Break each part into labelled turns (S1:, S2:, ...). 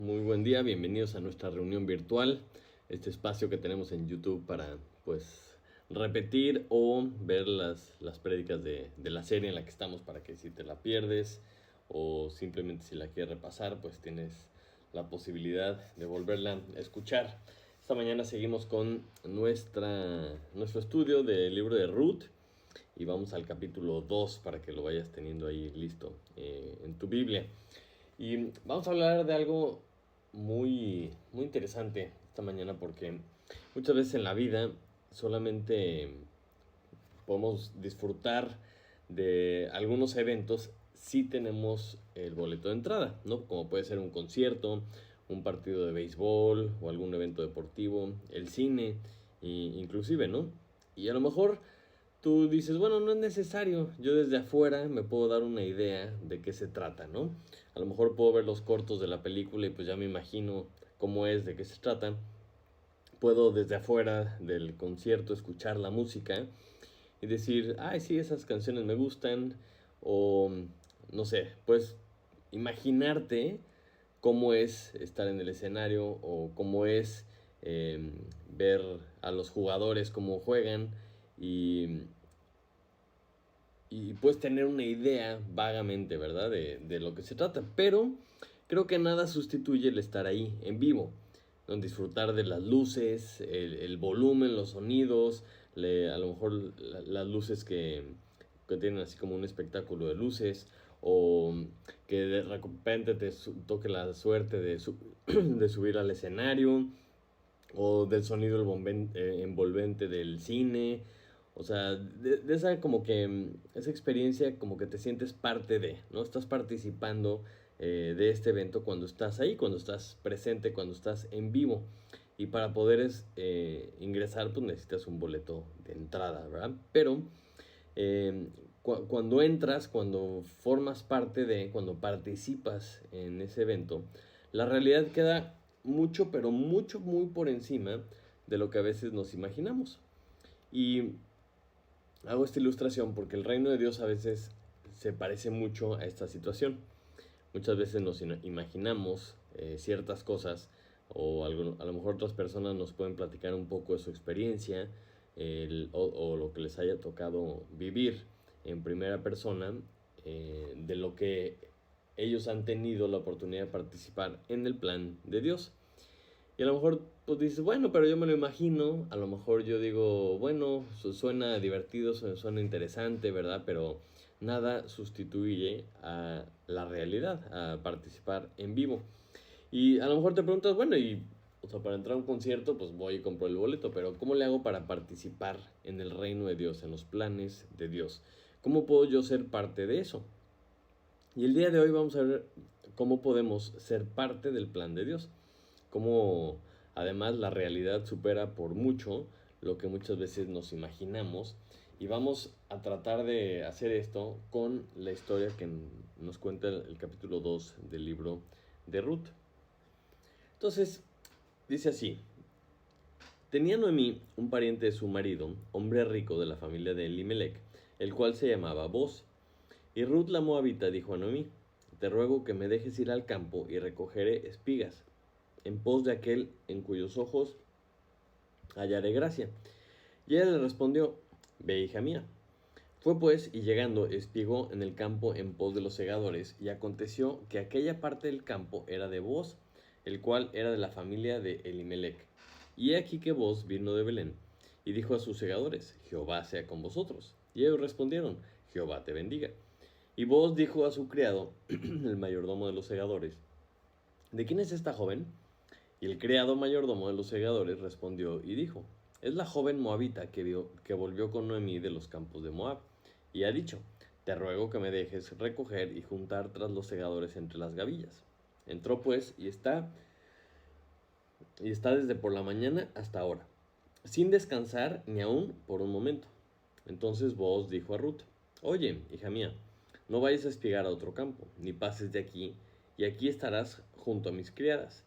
S1: Muy buen día, bienvenidos a nuestra reunión virtual, este espacio que tenemos en YouTube para repetir o ver las prédicas de la serie en la que estamos para que si te la pierdes o simplemente si la quieres repasar, pues tienes la posibilidad de volverla a escuchar. Esta mañana seguimos con nuestro estudio del libro de Ruth y vamos al capítulo 2 para que lo vayas teniendo ahí listo en tu Biblia. Y vamos a hablar de algo muy interesante esta mañana porque muchas veces en la vida solamente podemos disfrutar de algunos eventos si tenemos el boleto de entrada, ¿no? Como puede ser un concierto, un partido de béisbol o algún evento deportivo, el cine, inclusive, ¿no? Y a lo mejor tú dices, bueno, no es necesario, yo desde afuera me puedo dar una idea de qué se trata, ¿no? A lo mejor puedo ver los cortos de la película y pues ya me imagino cómo es, de qué se trata. Puedo desde afuera del concierto escuchar la música y decir, ay, sí, esas canciones me gustan, o no sé, pues imaginarte cómo es estar en el escenario o cómo es ver a los jugadores cómo juegan y, y puedes tener una idea vagamente, ¿verdad? De lo que se trata. Pero creo que nada sustituye el estar ahí en vivo, ¿no? Disfrutar de las luces, el volumen, los sonidos, a lo mejor las luces que tienen así como un espectáculo de luces, o que de repente toque la suerte de subir al escenario, o del sonido envolvente del cine. O sea, de esa como que, esa experiencia como que te sientes parte de, ¿no? Estás participando de este evento cuando estás ahí, cuando estás presente, cuando estás en vivo. Y para poder ingresar, pues necesitas un boleto de entrada, ¿verdad? Pero eh, cuando entras, cuando formas parte de, cuando participas en ese evento, la realidad queda mucho, pero mucho, muy por encima de lo que a veces nos imaginamos. Y hago esta ilustración porque el reino de Dios a veces se parece mucho a esta situación. Muchas veces nos imaginamos ciertas cosas o a lo mejor otras personas nos pueden platicar un poco de su experiencia o lo que les haya tocado vivir en primera persona de lo que ellos han tenido la oportunidad de participar en el plan de Dios. Y a lo mejor pues dices, bueno, pero yo me lo imagino, a lo mejor yo digo, bueno, suena divertido, suena interesante, ¿verdad? Pero nada sustituye a la realidad, a participar en vivo. Y a lo mejor te preguntas, bueno, o sea, para entrar a un concierto, pues voy y compro el boleto, pero ¿cómo le hago para participar en el reino de Dios, en los planes de Dios? ¿Cómo puedo yo ser parte de eso? Y el día de hoy vamos a ver cómo podemos ser parte del plan de Dios. Cómo además la realidad supera por mucho lo que muchas veces nos imaginamos. Y vamos a tratar de hacer esto con la historia que nos cuenta el capítulo 2 del libro de Ruth. Entonces, dice así. Tenía Noemí un pariente de su marido, hombre rico de la familia de Elimelech, el cual se llamaba Boz. Y Ruth la moabita dijo a Noemí, te ruego que me dejes ir al campo y recogeré espigas, en pos de aquel en cuyos ojos hallaré gracia. Y ella le respondió, ve, hija mía. Fue pues, y llegando, espigó en el campo en pos de los segadores, y aconteció que aquella parte del campo era de Boz, el cual era de la familia de Elimelech. Y he aquí que Boz vino de Belén, y dijo a sus segadores, Jehová sea con vosotros. Y ellos respondieron, Jehová te bendiga. Y Boz dijo a su criado, el mayordomo de los segadores, ¿de quién es esta joven? Y el criado mayordomo de los segadores respondió y dijo, es la joven moabita que volvió con Noemí de los campos de Moab, y ha dicho, te ruego que me dejes recoger y juntar tras los segadores entre las gavillas. Entró pues y está desde por la mañana hasta ahora, sin descansar ni aún por un momento. Entonces Booz dijo a Ruth, oye, hija mía, no vayas a espigar a otro campo, ni pases de aquí, y aquí estarás junto a mis criadas.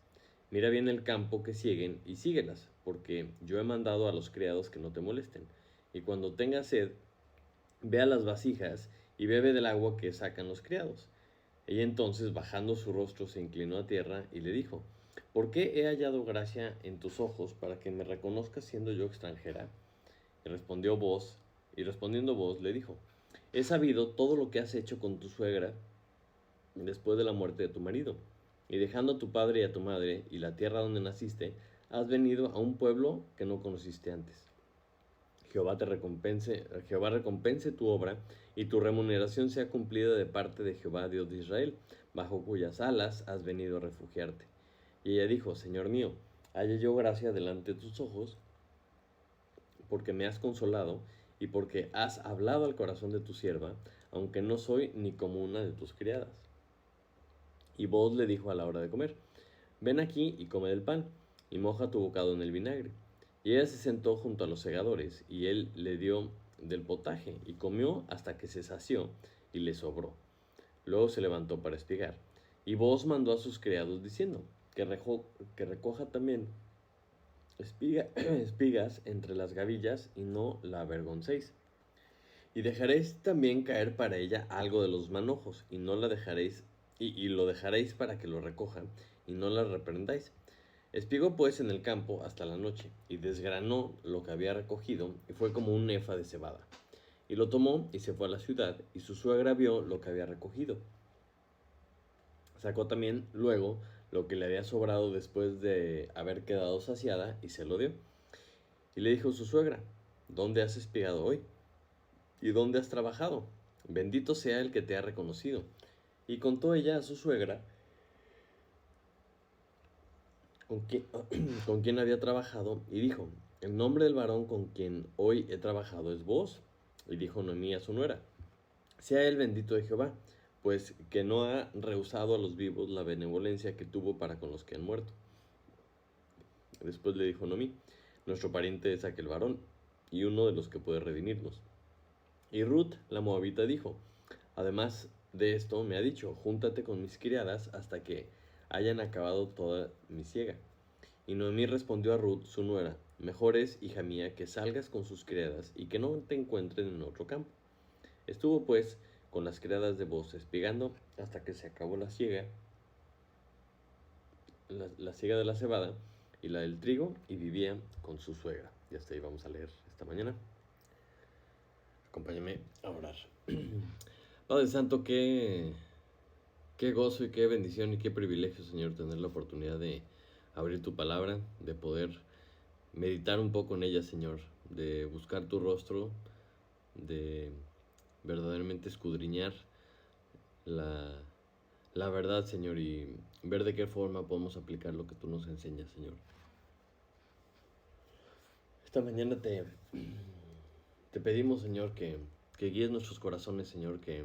S1: Mira bien el campo que siguen y síguelas, porque yo he mandado a los criados que no te molesten. Y cuando tengas sed, ve a las vasijas y bebe del agua que sacan los criados. Ella entonces, bajando su rostro, se inclinó a tierra y le dijo: ¿Por qué he hallado gracia en tus ojos para que me reconozcas siendo yo extranjera? Y respondiendo vos le dijo: He sabido todo lo que has hecho con tu suegra después de la muerte de tu marido, y dejando a tu padre y a tu madre y la tierra donde naciste, has venido a un pueblo que no conociste antes. Jehová recompense tu obra, y tu remuneración sea cumplida de parte de Jehová, Dios de Israel, bajo cuyas alas has venido a refugiarte. Y ella dijo: Señor mío, hallé yo gracia delante de tus ojos, porque me has consolado, y porque has hablado al corazón de tu sierva, aunque no soy ni como una de tus criadas. Y Booz le dijo a la hora de comer: Ven aquí y come del pan, y moja tu bocado en el vinagre. Y ella se sentó junto a los segadores, y él le dio del potaje, y comió hasta que se sació, y le sobró. Luego se levantó para espigar. Y Booz mandó a sus criados diciendo: que recoja también espigas entre las gavillas, y no la avergoncéis. Y dejaréis también caer para ella algo de los manojos, y no la dejaréis, y lo dejaréis para que lo recoja, y no la reprendáis. Espigó pues en el campo hasta la noche, y desgranó lo que había recogido, y fue como un efa de cebada. Y lo tomó y se fue a la ciudad, y su suegra vio lo que había recogido. Sacó también luego lo que le había sobrado después de haber quedado saciada, y se lo dio. Y le dijo su suegra: ¿Dónde has espigado hoy? ¿Y dónde has trabajado? Bendito sea el que te ha reconocido. Y contó ella a su suegra con quién, con quién había trabajado, y dijo: El nombre del varón con quien hoy he trabajado es Booz. Y dijo Noemí a su nuera: Sea él bendito de Jehová, pues que no ha rehusado a los vivos la benevolencia que tuvo para con los que han muerto. Después le dijo Noemí: Nuestro pariente es aquel varón, y uno de los que puede redimirnos. Y Ruth, la moabita, dijo: Además de esto, me ha dicho: Júntate con mis criadas hasta que hayan acabado toda mi siega. Y Noemí respondió a Ruth, su nuera: Mejor es, hija mía, que salgas con sus criadas y que no te encuentren en otro campo. Estuvo pues con las criadas de Booz espigando hasta que se acabó la siega de la cebada y la del trigo, y vivía con su suegra. Y hasta ahí vamos a leer esta mañana. Acompáñame a orar. Padre Santo, qué gozo y qué bendición y qué privilegio, Señor, tener la oportunidad de abrir tu palabra, de poder meditar un poco en ella, Señor, de buscar tu rostro, de verdaderamente escudriñar la verdad, Señor, y ver de qué forma podemos aplicar lo que tú nos enseñas, Señor. Esta mañana te pedimos, Señor, que guíes nuestros corazones, Señor, que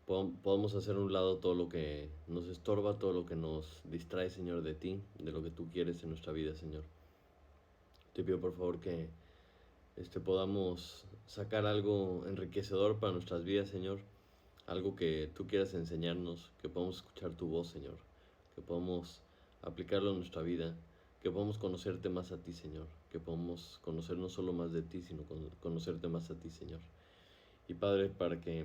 S1: podamos hacer a un lado todo lo que nos estorba, todo lo que nos distrae, Señor, de ti, de lo que tú quieres en nuestra vida, Señor. Te pido, por favor, que podamos sacar algo enriquecedor para nuestras vidas, Señor. Algo que tú quieras enseñarnos, que podamos escuchar tu voz, Señor. Que podamos aplicarlo en nuestra vida. Que podamos conocerte más a ti, Señor. Que podamos conocer no solo más de ti, sino conocerte más a ti, Señor. Y Padre, para que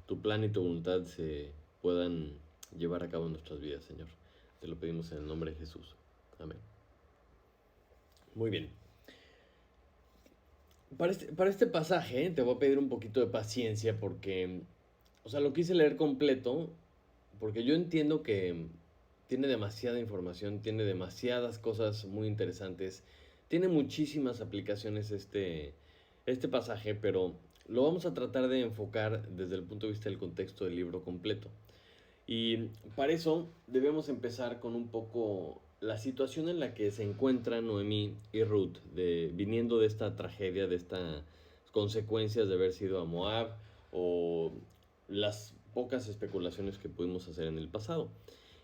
S1: tu plan y tu voluntad se puedan llevar a cabo en nuestras vidas, Señor. Te lo pedimos en el nombre de Jesús. Amén. Muy bien. Para este pasaje te voy a pedir un poquito de paciencia porque, o sea, lo quise leer completo porque yo entiendo que tiene demasiada información, tiene demasiadas cosas muy interesantes, tiene muchísimas aplicaciones este pasaje, pero lo vamos a tratar de enfocar desde el punto de vista del contexto del libro completo. Y para eso debemos empezar con un poco la situación en la que se encuentran Noemí y Ruth, viniendo de esta tragedia, de estas consecuencias de haber sido a Moab, o las pocas especulaciones que pudimos hacer en el pasado.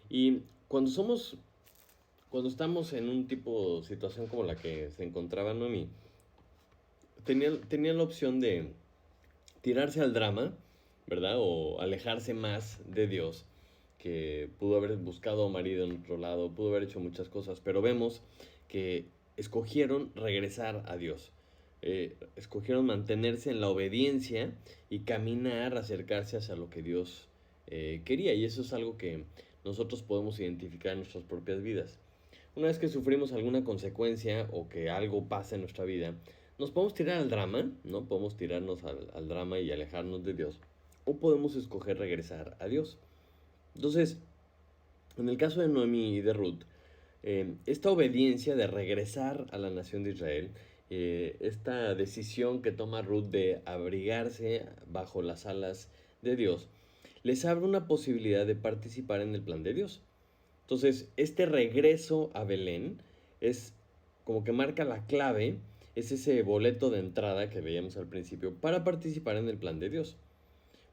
S1: Y cuando estamos en un tipo de situación como la que se encontraba Noemí, tenía la opción de tirarse al drama, ¿verdad? O alejarse más de Dios, que pudo haber buscado marido en otro lado, pudo haber hecho muchas cosas, pero vemos que escogieron regresar a Dios. Escogieron mantenerse en la obediencia y caminar, acercarse hacia lo que Dios quería, y eso es algo que nosotros podemos identificar en nuestras propias vidas. Una vez que sufrimos alguna consecuencia o que algo pasa en nuestra vida, nos podemos tirar al drama, ¿no? Podemos tirarnos al drama y alejarnos de Dios, o podemos escoger regresar a Dios. Entonces, en el caso de Noemí y de Ruth, esta obediencia de regresar a la nación de Israel, esta decisión que toma Ruth de abrigarse bajo las alas de Dios, les abre una posibilidad de participar en el plan de Dios. Entonces, este regreso a Belén es como que marca la clave, es ese boleto de entrada que veíamos al principio para participar en el plan de Dios.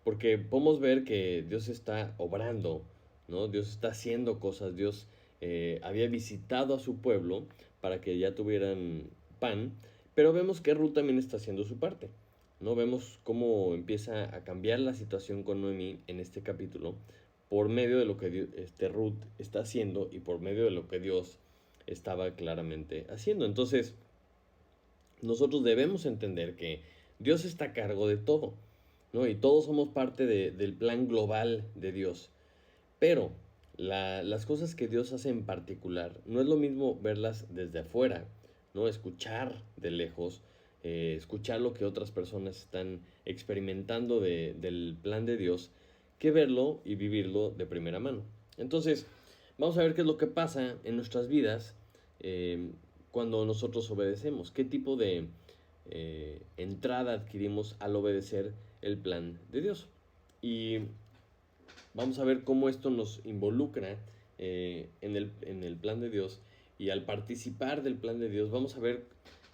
S1: Porque podemos ver que Dios está obrando, ¿no? Dios está haciendo cosas, Dios había visitado a su pueblo para que ya tuvieran pan, pero vemos que Ruth también está haciendo su parte, ¿no? Vemos cómo empieza a cambiar la situación con Noemí en este capítulo por medio de lo que Ruth está haciendo y por medio de lo que Dios estaba claramente haciendo. Entonces, nosotros debemos entender que Dios está a cargo de todo, ¿no? Y todos somos parte del plan global de Dios. Pero las cosas que Dios hace en particular, no es lo mismo verlas desde afuera, ¿no? Escuchar de lejos, escuchar lo que otras personas están experimentando del plan de Dios, que verlo y vivirlo de primera mano. Entonces, vamos a ver qué es lo que pasa en nuestras vidas cuando nosotros obedecemos. ¿Qué tipo de entrada adquirimos al obedecer el plan de Dios? Y vamos a ver cómo esto nos involucra en el plan de Dios, y al participar del plan de Dios vamos a ver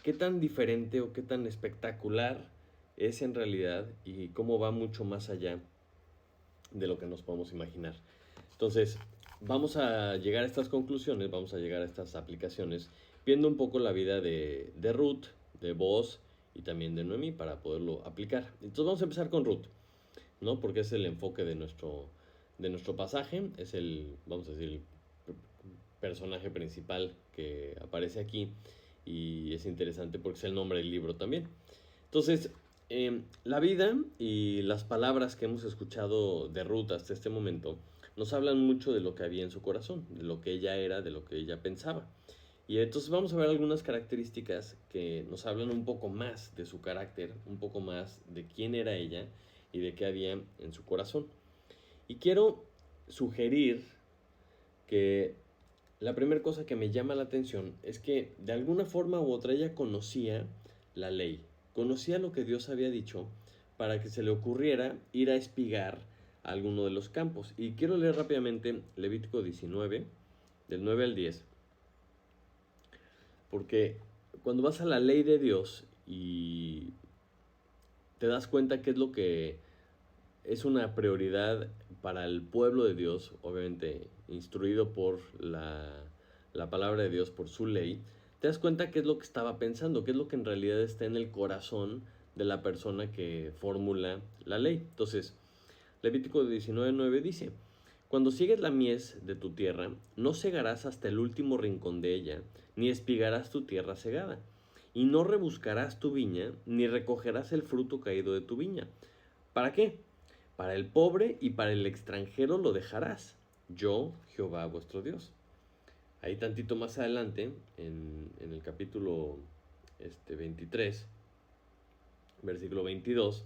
S1: qué tan diferente o qué tan espectacular es en realidad y cómo va mucho más allá de lo que nos podemos imaginar. Entonces, vamos a llegar a estas conclusiones, vamos a llegar a estas aplicaciones, viendo un poco la vida de Ruth, de Boaz y también de Noemí para poderlo aplicar. Entonces vamos a empezar con Ruth, ¿no? Porque es el enfoque de nuestro pasaje, es vamos a decir, el personaje principal que aparece aquí, y es interesante porque es el nombre del libro también. Entonces, la vida y las palabras que hemos escuchado de Ruth hasta este momento nos hablan mucho de lo que había en su corazón, de lo que ella era, de lo que ella pensaba. Y entonces vamos a ver algunas características que nos hablan un poco más de su carácter, un poco más de quién era ella y de qué había en su corazón. Y quiero sugerir que la primera cosa que me llama la atención es que de alguna forma u otra ella conocía la ley, conocía lo que Dios había dicho para que se le ocurriera ir a espigar a alguno de los campos. Y quiero leer rápidamente Levítico 19, del 9 al 10, porque cuando vas a la ley de Dios y te das cuenta qué es lo que es una prioridad para el pueblo de Dios, obviamente instruido por la palabra de Dios, por su ley, te das cuenta qué es lo que estaba pensando, qué es lo que en realidad está en el corazón de la persona que formula la ley. Entonces, Levítico 19:9 dice: cuando sigues la mies de tu tierra, no segarás hasta el último rincón de ella, ni espigarás tu tierra segada, y no rebuscarás tu viña, ni recogerás el fruto caído de tu viña. ¿Para qué? Para el pobre y para el extranjero lo dejarás, yo, Jehová vuestro Dios. Ahí tantito más adelante, en el capítulo 23, versículo 22,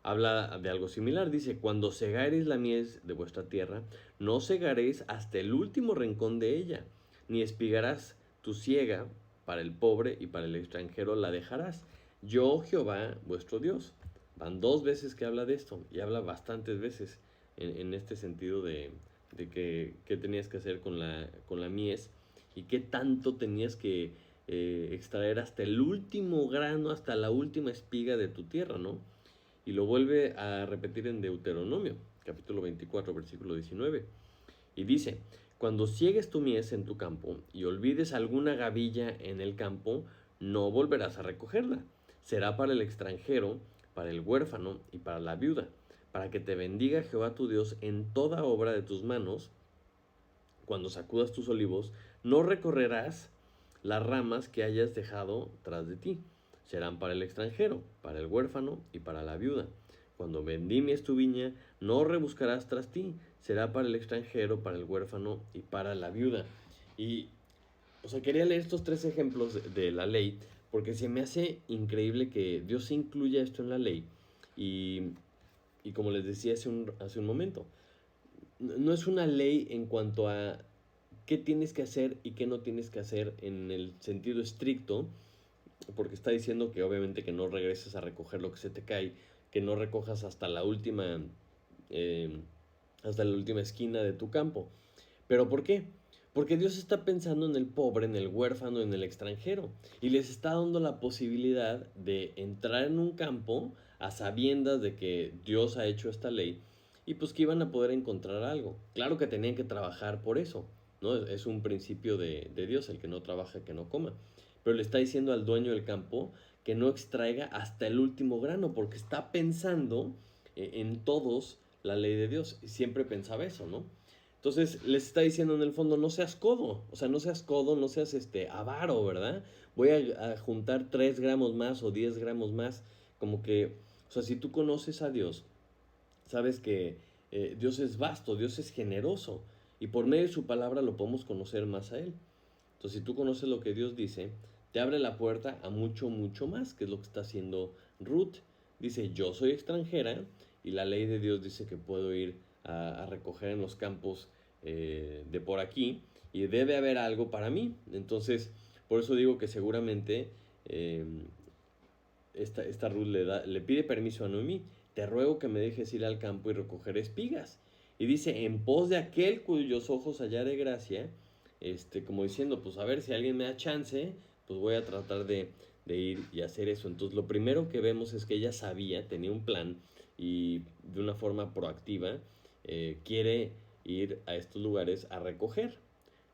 S1: habla de algo similar. Dice: cuando segareis la mies de vuestra tierra, no segaréis hasta el último rincón de ella, ni espigarás tu siega, para el pobre y para el extranjero la dejarás, yo, Jehová vuestro Dios. Van dos veces que habla de esto, y habla bastantes veces en este sentido de qué tenías que hacer con la mies y qué tanto tenías que extraer hasta el último grano, hasta la última espiga de tu tierra, ¿no? Y lo vuelve a repetir en Deuteronomio, capítulo 24, versículo 19. Y dice: cuando ciegues tu mies en tu campo y olvides alguna gavilla en el campo, no volverás a recogerla. Será para el extranjero, para el huérfano y para la viuda, para que te bendiga Jehová tu Dios en toda obra de tus manos. Cuando sacudas tus olivos, no recorrerás las ramas que hayas dejado tras de ti. Serán para el extranjero, para el huérfano y para la viuda. cuando vendimias tu viña, no rebuscarás tras ti, será para el extranjero, para el huérfano y para la viuda. Y, o sea, quería leer estos 3 ejemplos de la ley, porque se me hace increíble que Dios incluya esto en la ley. Y, y como les decía hace un momento, no es una ley en cuanto a qué tienes que hacer y qué no tienes que hacer en el sentido estricto, porque está diciendo que obviamente que no regreses a recoger lo que se te cae, que no recojas eh, hasta la última esquina de tu campo. ¿Pero por qué? Porque Dios está pensando en el pobre, en el huérfano, en el extranjero. Y les está dando la posibilidad de entrar en un campo a sabiendas de que Dios ha hecho esta ley y pues que iban a poder encontrar algo. Claro que tenían que trabajar por eso, ¿no? Es un principio de Dios, el que no trabaja, que no coma. Pero le está diciendo al dueño del campo que no extraiga hasta el último grano, porque está pensando en todos la ley de Dios. Y siempre pensaba eso, ¿no? Entonces les está diciendo en el fondo, no seas codo, o sea, no seas codo, no seas avaro, ¿verdad? Voy a juntar 3 gramos más o 10 gramos más, como que, o sea, si tú conoces a Dios, sabes que Dios es vasto, Dios es generoso, y por medio de su palabra lo podemos conocer más a Él. Entonces, si tú conoces lo que Dios dice, te abre la puerta a mucho, mucho más, que es lo que está haciendo Ruth. Dice, yo soy extranjera y la ley de Dios dice que puedo ir a recoger en los campos de por aquí y debe haber algo para mí. Entonces, por eso digo que seguramente eh, esta Ruth le pide permiso a Noemí. Te ruego que me dejes ir al campo y recoger espigas. Y dice, en pos de aquel cuyos ojos hallare gracia, como diciendo, pues a ver si alguien me da chance, pues voy a tratar de ir y hacer eso. Entonces lo primero que vemos es que ella sabía, tenía un plan y de una forma proactiva quiere ir a estos lugares a recoger.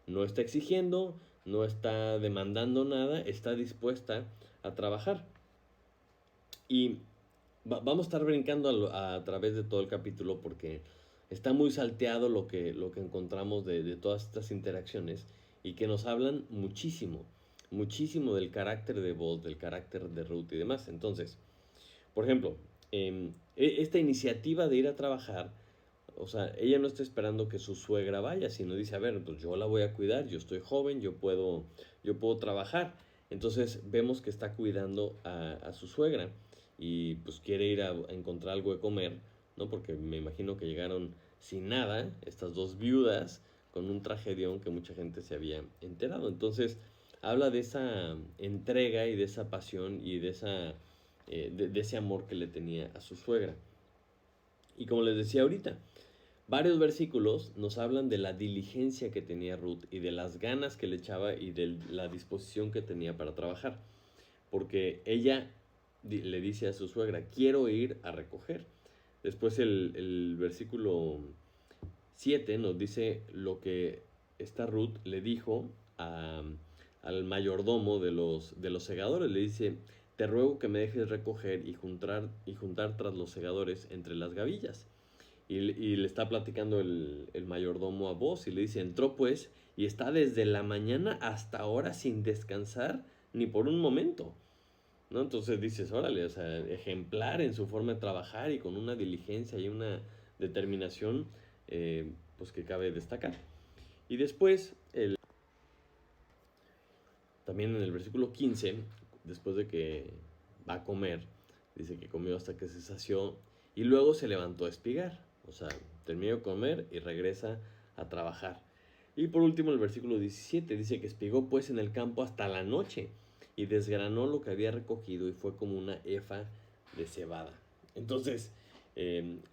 S1: No está exigiendo, no está demandando nada, está dispuesta a trabajar. Y vamos a estar brincando a través de todo el capítulo porque está muy salteado lo que encontramos de todas estas interacciones y que nos hablan muchísimo, muchísimo del carácter de Boaz, del carácter de Ruth y demás. Entonces, por ejemplo, esta iniciativa de ir a trabajar, o sea, ella no está esperando que su suegra vaya, sino dice, a ver, pues yo la voy a cuidar, yo estoy joven, yo puedo trabajar. Entonces vemos que está cuidando a su suegra y pues quiere ir a encontrar algo de comer, ¿no? Porque me imagino que llegaron sin nada, estas 2 viudas, con un tragedión que mucha gente se había enterado. Entonces habla de esa entrega y de esa pasión y de ese amor que le tenía a su suegra. Y como les decía ahorita, varios versículos nos hablan de la diligencia que tenía Ruth y de las ganas que le echaba y de la disposición que tenía para trabajar. Porque ella le dice a su suegra, quiero ir a recoger. Después el versículo 7 nos dice lo que esta Ruth le dijo al mayordomo de los segadores. Le dice, te ruego que me dejes recoger y juntar tras los segadores entre las gavillas. Y le está platicando el mayordomo a Boaz y le dice, entró pues y está desde la mañana hasta ahora sin descansar ni por un momento, ¿no? Entonces dices, órale, o sea, ejemplar en su forma de trabajar y con una diligencia y una determinación, pues que cabe destacar. Y después, también en el versículo 15, después de que va a comer, dice que comió hasta que se sació y luego se levantó a espigar. O sea, terminó de comer y regresa a trabajar. Y por último, el versículo 17 dice que espigó pues en el campo hasta la noche y desgranó lo que había recogido y fue como una efa de cebada. Entonces,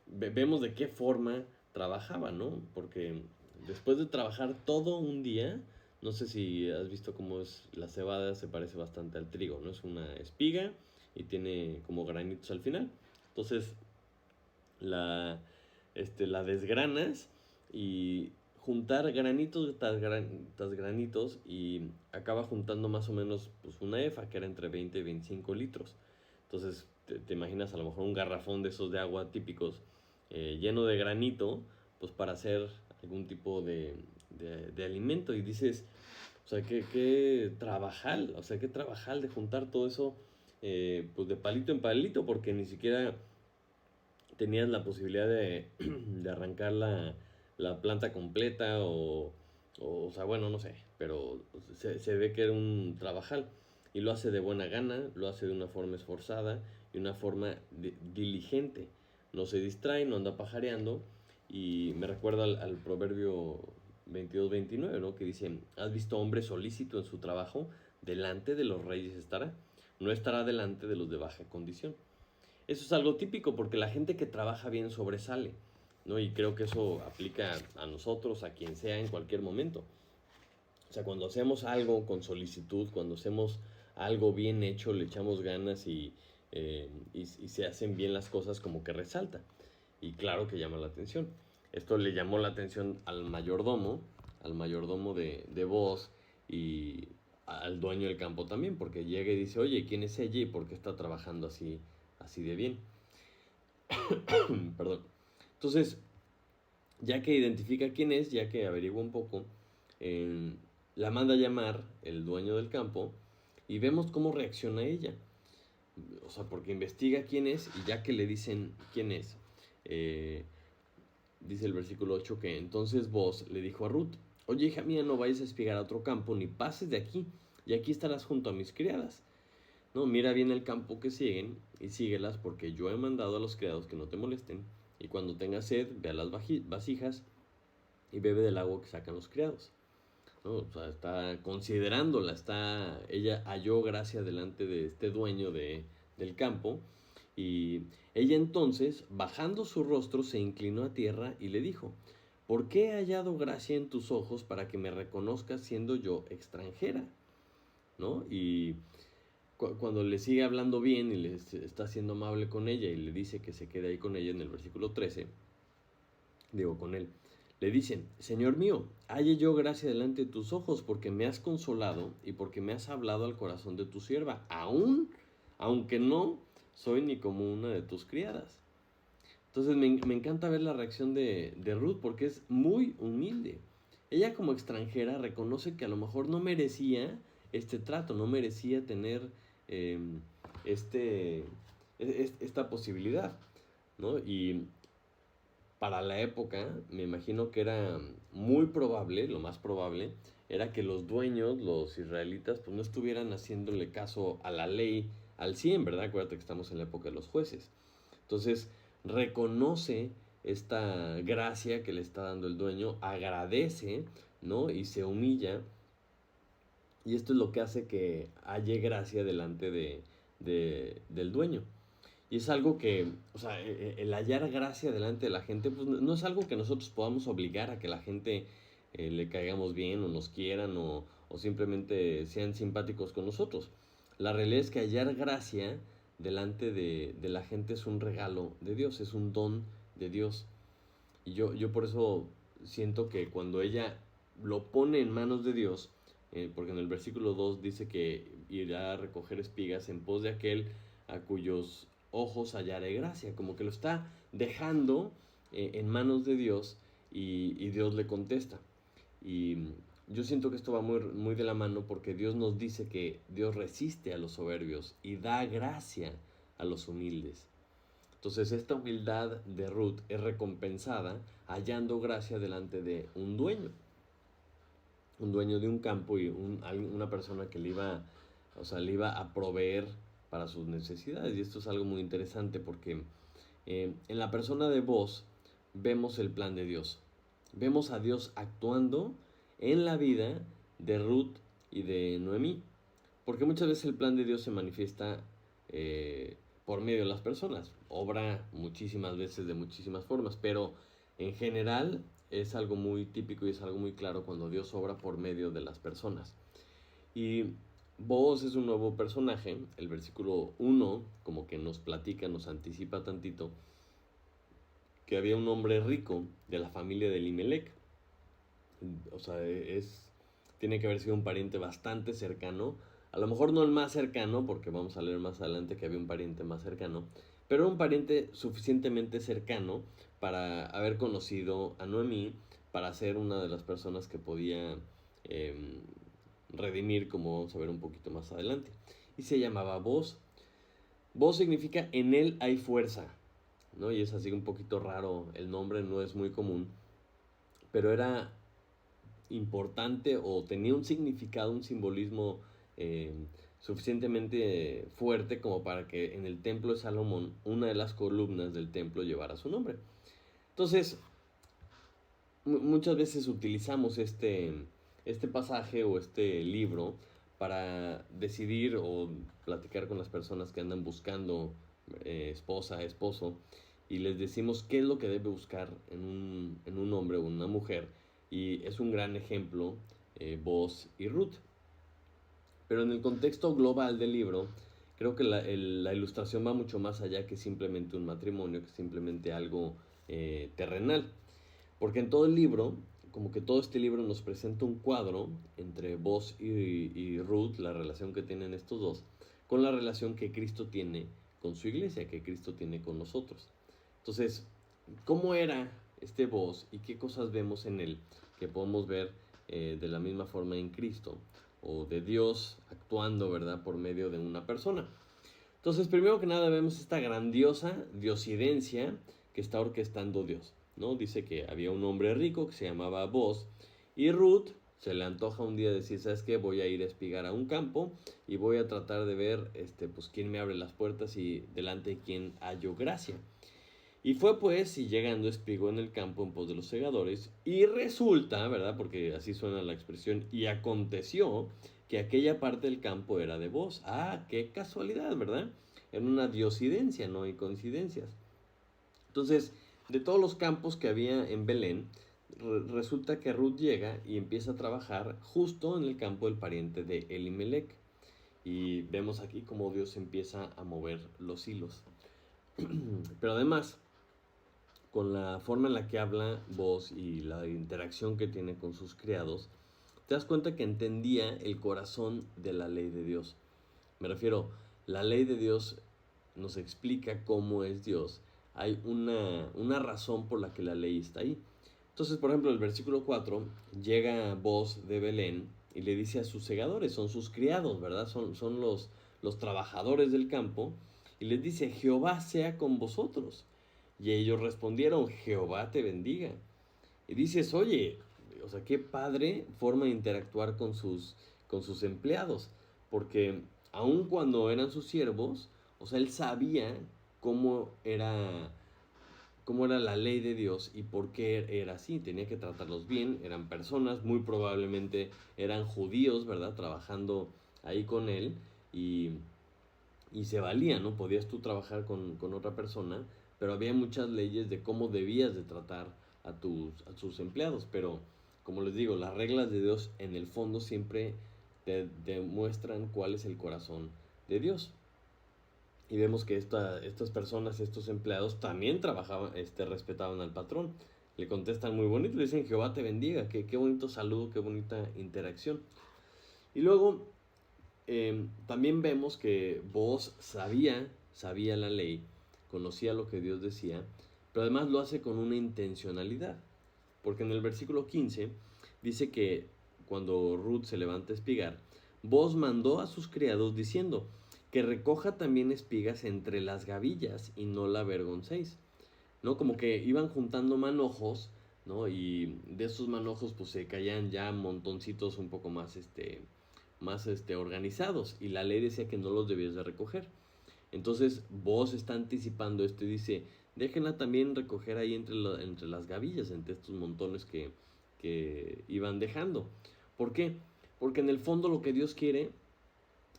S1: vemos de qué forma trabajaba, ¿no? Porque después de trabajar todo un día, no sé si has visto cómo es la cebada, se parece bastante al trigo, ¿no? Es una espiga y tiene como granitos al final. Entonces, la desgranas y juntar granitos tras granitos y acaba juntando más o menos pues, una efa que era entre 20 y 25 litros. Entonces te imaginas a lo mejor un garrafón de esos de agua típicos lleno de granito pues para hacer algún tipo de alimento y dices, o sea, que trabajar, o sea, que trabajar de juntar todo eso pues de palito en palito porque ni siquiera tenías la posibilidad de arrancar la planta completa o sea, bueno, no sé, pero se ve que era un trabajal y lo hace de buena gana, lo hace de una forma esforzada y una forma diligente. No se distrae, no anda pajareando y me recuerda al proverbio 22-29, ¿no? Que dice, ¿has visto hombre solícito en su trabajo? Delante de los reyes estará, no estará delante de los de baja condición. Eso es algo típico porque la gente que trabaja bien sobresale, ¿no? Y creo que eso aplica a nosotros, a quien sea, en cualquier momento. O sea, cuando hacemos algo con solicitud, cuando hacemos algo bien hecho, le echamos ganas y se hacen bien las cosas, como que resalta. Y claro que llama la atención. Esto le llamó la atención al mayordomo de Booz y al dueño del campo también, porque llega y dice, oye, ¿quién es ella y por qué está trabajando así de bien? Perdón. Entonces, ya que identifica quién es, ya que averigua un poco, eh, la manda a llamar el dueño del campo y vemos cómo reacciona ella. O sea, porque investiga quién es y ya que le dicen quién es, eh, dice el versículo 8 que entonces Booz le dijo a Ruth, oye hija mía, no vayas a espigar a otro campo ni pases de aquí, y aquí estarás junto a mis criadas. No, mira bien el campo que siguen y síguelas porque yo he mandado a los criados que no te molesten y cuando tengas sed ve a las vasijas y bebe del agua que sacan los criados. ¿No? O sea, está considerándola, ella halló gracia delante de este dueño del campo y ella entonces, bajando su rostro, se inclinó a tierra y le dijo, ¿por qué he hallado gracia en tus ojos para que me reconozcas siendo yo extranjera? ¿No? Y cuando le sigue hablando bien y le está siendo amable con ella y le dice que se quede ahí con ella en el versículo 13, digo con él, le dicen, Señor mío, halle yo gracia delante de tus ojos porque me has consolado y porque me has hablado al corazón de tu sierva, aunque no soy ni como una de tus criadas. Entonces me encanta ver la reacción de Ruth porque es muy humilde. Ella como extranjera reconoce que a lo mejor no merecía este trato, no merecía tener eh, este, esta posibilidad, ¿no? Y para la época, me imagino que era muy probable, lo más probable, era que los dueños, los israelitas, pues no estuvieran haciéndole caso a la ley al 100, ¿verdad? Acuérdate que estamos en la época de los jueces. Entonces, reconoce esta gracia que le está dando el dueño, agradece, ¿no? Y se humilla. Y esto es lo que hace que halle gracia delante del dueño. Y es algo que, o sea, el hallar gracia delante de la gente, pues no es algo que nosotros podamos obligar a que la gente le caigamos bien o nos quieran o simplemente sean simpáticos con nosotros. La realidad es que hallar gracia delante de la gente es un regalo de Dios, es un don de Dios. Y yo por eso siento que cuando ella lo pone en manos de Dios, porque en el versículo 2 dice que irá a recoger espigas en pos de aquel a cuyos ojos hallaré gracia, como que lo está dejando en manos de Dios y Dios le contesta. Y yo siento que esto va muy de la mano porque Dios nos dice que Dios resiste a los soberbios y da gracia a los humildes. Entonces esta humildad de Ruth es recompensada hallando gracia delante de un dueño de un campo y una persona que le iba a proveer para sus necesidades. Y esto es algo muy interesante porque en la persona de Booz vemos el plan de Dios. Vemos a Dios actuando en la vida de Ruth y de Noemí. Porque muchas veces el plan de Dios se manifiesta por medio de las personas. Obra muchísimas veces de muchísimas formas, pero en general es algo muy típico y es algo muy claro cuando Dios obra por medio de las personas. Y Booz es un nuevo personaje. El versículo 1 como que nos platica, nos anticipa tantito que había un hombre rico de la familia de Elimelech. O sea, tiene que haber sido un pariente bastante cercano. A lo mejor no el más cercano, porque vamos a leer más adelante que había un pariente más cercano, pero un pariente suficientemente cercano para haber conocido a Noemí, para ser una de las personas que podía eh, redimir, como vamos a ver un poquito más adelante. Y se llamaba Booz. Booz significa en él hay fuerza, ¿no? Y es así un poquito raro, el nombre no es muy común, pero era importante o tenía un significado, un simbolismo eh, suficientemente fuerte como para que en el templo de Salomón una de las columnas del templo llevara su nombre. Entonces, muchas veces utilizamos este pasaje o este libro para decidir o platicar con las personas que andan buscando esposa, esposo, y les decimos qué es lo que debe buscar en un hombre o una mujer. Y es un gran ejemplo, Boaz y Ruth. Pero en el contexto global del libro, creo que la ilustración va mucho más allá que simplemente un matrimonio, que simplemente algo terrenal. Porque en todo el libro, como que todo este libro nos presenta un cuadro entre Boaz y Ruth, la relación que tienen estos dos, con la relación que Cristo tiene con su iglesia, que Cristo tiene con nosotros. Entonces, ¿cómo era este Boaz y qué cosas vemos en él que podemos ver de la misma forma en Cristo o de Dios actuando, ¿verdad?, por medio de una persona? Entonces, primero que nada vemos esta grandiosa diosidencia que está orquestando Dios, ¿no? Dice que había un hombre rico que se llamaba Boaz y Ruth se le antoja un día decir, ¿sabes qué? Voy a ir a espigar a un campo y voy a tratar de ver, pues, quién me abre las puertas y delante de quién hallo gracia. Y fue pues, y llegando espigó en el campo en pos de los segadores, y resulta, ¿verdad? Porque así suena la expresión, y aconteció que aquella parte del campo era de Boaz. Ah, qué casualidad, ¿verdad? Era una diosidencia, no hay coincidencias. Entonces, de todos los campos que había en Belén, resulta que Ruth llega y empieza a trabajar justo en el campo del pariente de Elimelech. Y vemos aquí cómo Dios empieza a mover los hilos. Pero además, con la forma en la que habla Boaz y la interacción que tiene con sus criados, te das cuenta que entendía el corazón de la ley de Dios. Me refiero, la ley de Dios nos explica cómo es Dios. Hay una razón por la que la ley está ahí. Entonces, por ejemplo, el versículo 4, llega Boaz de Belén y le dice a sus segadores, son sus criados, ¿verdad? Son los trabajadores del campo, y les dice, Jehová sea con vosotros. Y ellos respondieron, Jehová te bendiga. Y dices, oye, o sea, qué padre forma de interactuar con sus empleados. Porque aun cuando eran sus siervos, o sea, él sabía cómo era, cómo era la ley de Dios y por qué era así. Tenía que tratarlos bien, eran personas, muy probablemente eran judíos, ¿verdad? Trabajando ahí con él y se valía, ¿no? Podías tú trabajar con otra persona, pero había muchas leyes de cómo debías de tratar a tus empleados. Pero, como les digo, las reglas de Dios en el fondo siempre te demuestran cuál es el corazón de Dios. Y vemos que estas personas, estos empleados, también trabajaban, respetaban al patrón. Le contestan muy bonito, le dicen Jehová te bendiga, qué bonito saludo, qué bonita interacción. Y luego también vemos que Boaz sabía la ley, conocía lo que Dios decía, pero además lo hace con una intencionalidad. Porque en el versículo 15 dice que cuando Ruth se levanta a espigar, Boaz mandó a sus criados diciendo que recoja también espigas entre las gavillas y no la avergoncéis. ¿No? Como que iban juntando manojos, ¿no? Y de esos manojos pues se caían ya montoncitos un poco más organizados, y la ley decía que no los debías de recoger. Entonces vos está anticipando esto y dice, déjenla también recoger ahí entre las gavillas, entre estos montones que iban dejando. ¿Por qué? Porque en el fondo lo que Dios quiere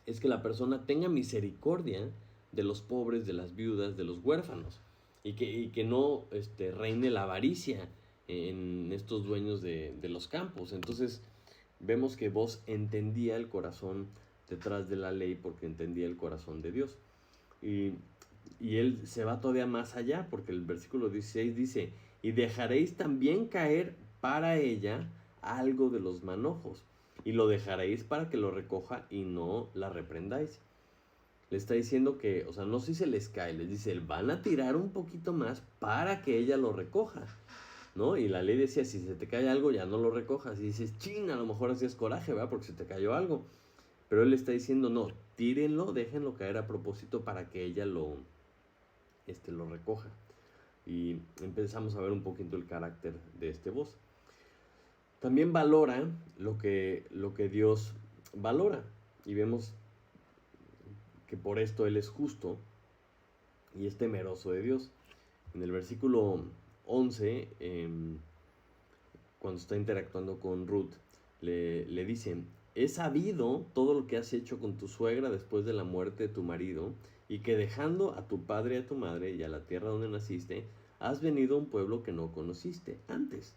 S1: es que la persona tenga misericordia de los pobres, de las viudas, de los huérfanos, y que no reine la avaricia en estos dueños de los campos. Entonces vemos que Boaz entendía el corazón detrás de la ley porque entendía el corazón de Dios. Y, y él se va todavía más allá, porque el versículo 16 dice, y dejaréis también caer para ella algo de los manojos, y lo dejaréis para que lo recoja y no la reprendáis. Le está diciendo que, o sea, no si se les cae, les dice, van a tirar un poquito más para que ella lo recoja, ¿no? Y la ley decía, si se te cae algo, ya no lo recojas. Y dices, chin, a lo mejor hacías coraje, ¿verdad? Porque se te cayó algo. Pero él le está diciendo, no, tírenlo, déjenlo caer a propósito para que ella lo recoja. Y empezamos a ver un poquito el carácter de este Boaz. También valora lo que Dios valora. Y vemos que por esto Él es justo y es temeroso de Dios. En el versículo 11, cuando está interactuando con Ruth, le dicen: he sabido todo lo que has hecho con tu suegra después de la muerte de tu marido, y que dejando a tu padre y a tu madre y a la tierra donde naciste, has venido a un pueblo que no conociste antes.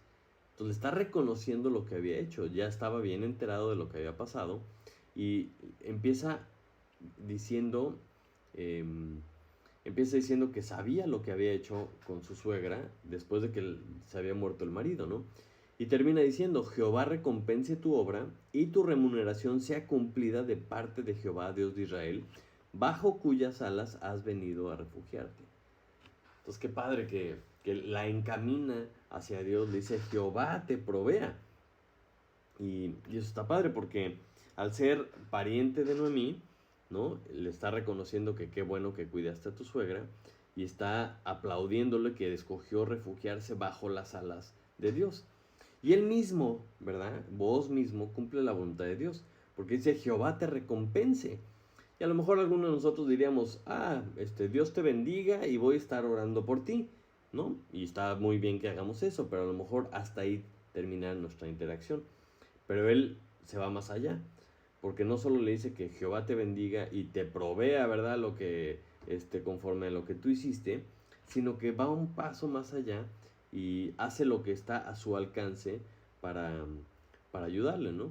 S1: Entonces le está reconociendo lo que había hecho, ya estaba bien enterado de lo que había pasado, y empieza diciendo, que sabía lo que había hecho con su suegra después de que se había muerto el marido, ¿no? Y termina diciendo: Jehová recompense tu obra y tu remuneración sea cumplida de parte de Jehová, Dios de Israel, bajo cuyas alas has venido a refugiarte. Entonces qué padre que la encamina hacia Dios, le dice: Jehová te provea. Y eso está padre porque al ser pariente de Noemí, ¿no?, le está reconociendo que qué bueno que cuidaste a tu suegra, y está aplaudiéndole que escogió refugiarse bajo las alas de Dios. Y él mismo, ¿verdad? Vos mismo cumple la voluntad de Dios, porque dice: Jehová te recompense. Y a lo mejor algunos de nosotros diríamos: Dios te bendiga y voy a estar orando por ti, ¿no? Y está muy bien que hagamos eso, pero a lo mejor hasta ahí termina nuestra interacción. Pero él se va más allá, porque no solo le dice que Jehová te bendiga y te provea, ¿verdad?, lo que conforme a lo que tú hiciste, sino que va un paso más allá y hace lo que está a su alcance para, ayudarle, ¿no?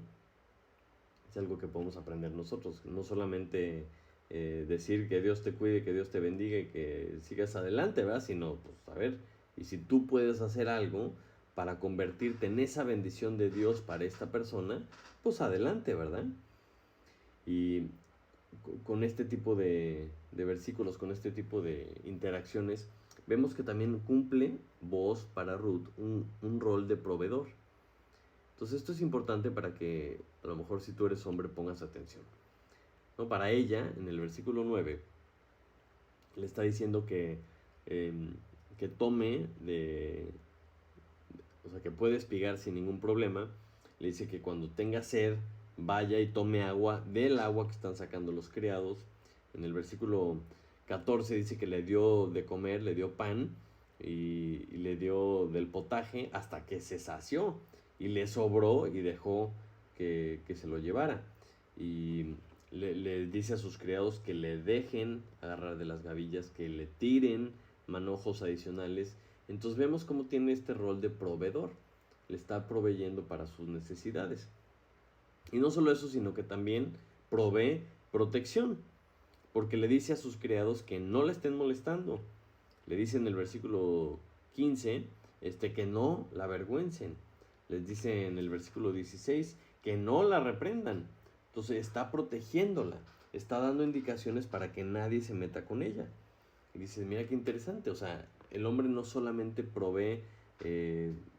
S1: Es algo que podemos aprender nosotros, no solamente decir que Dios te cuide, que Dios te bendiga y que sigas adelante, ¿verdad? Sino, pues, a ver, y si tú puedes hacer algo para convertirte en esa bendición de Dios para esta persona, pues adelante, ¿verdad? Y con este tipo de versículos, con este tipo de interacciones, vemos que también cumple Boaz para Ruth un rol de proveedor. Entonces esto es importante para que a lo mejor, si tú eres hombre, pongas atención, ¿no? Para ella, en el versículo 9, le está diciendo que tome o sea, que puede espigar sin ningún problema. Le dice que cuando tenga sed, vaya y tome agua del agua que están sacando los criados. En el versículo 14 dice que le dio de comer, le dio pan y le dio del potaje hasta que se sació y le sobró y dejó que se lo llevara. Y le dice a sus criados que le dejen agarrar de las gavillas, que le tiren manojos adicionales. Entonces vemos cómo tiene este rol de proveedor, le está proveyendo para sus necesidades. Y no solo eso, sino que también provee protección, porque le dice a sus criados que no la estén molestando. Le dice en el versículo 15 que no la avergüencen. Les dice en el versículo 16 que no la reprendan. Entonces está protegiéndola, está dando indicaciones para que nadie se meta con ella. Y dices: mira qué interesante, o sea, el hombre no solamente provee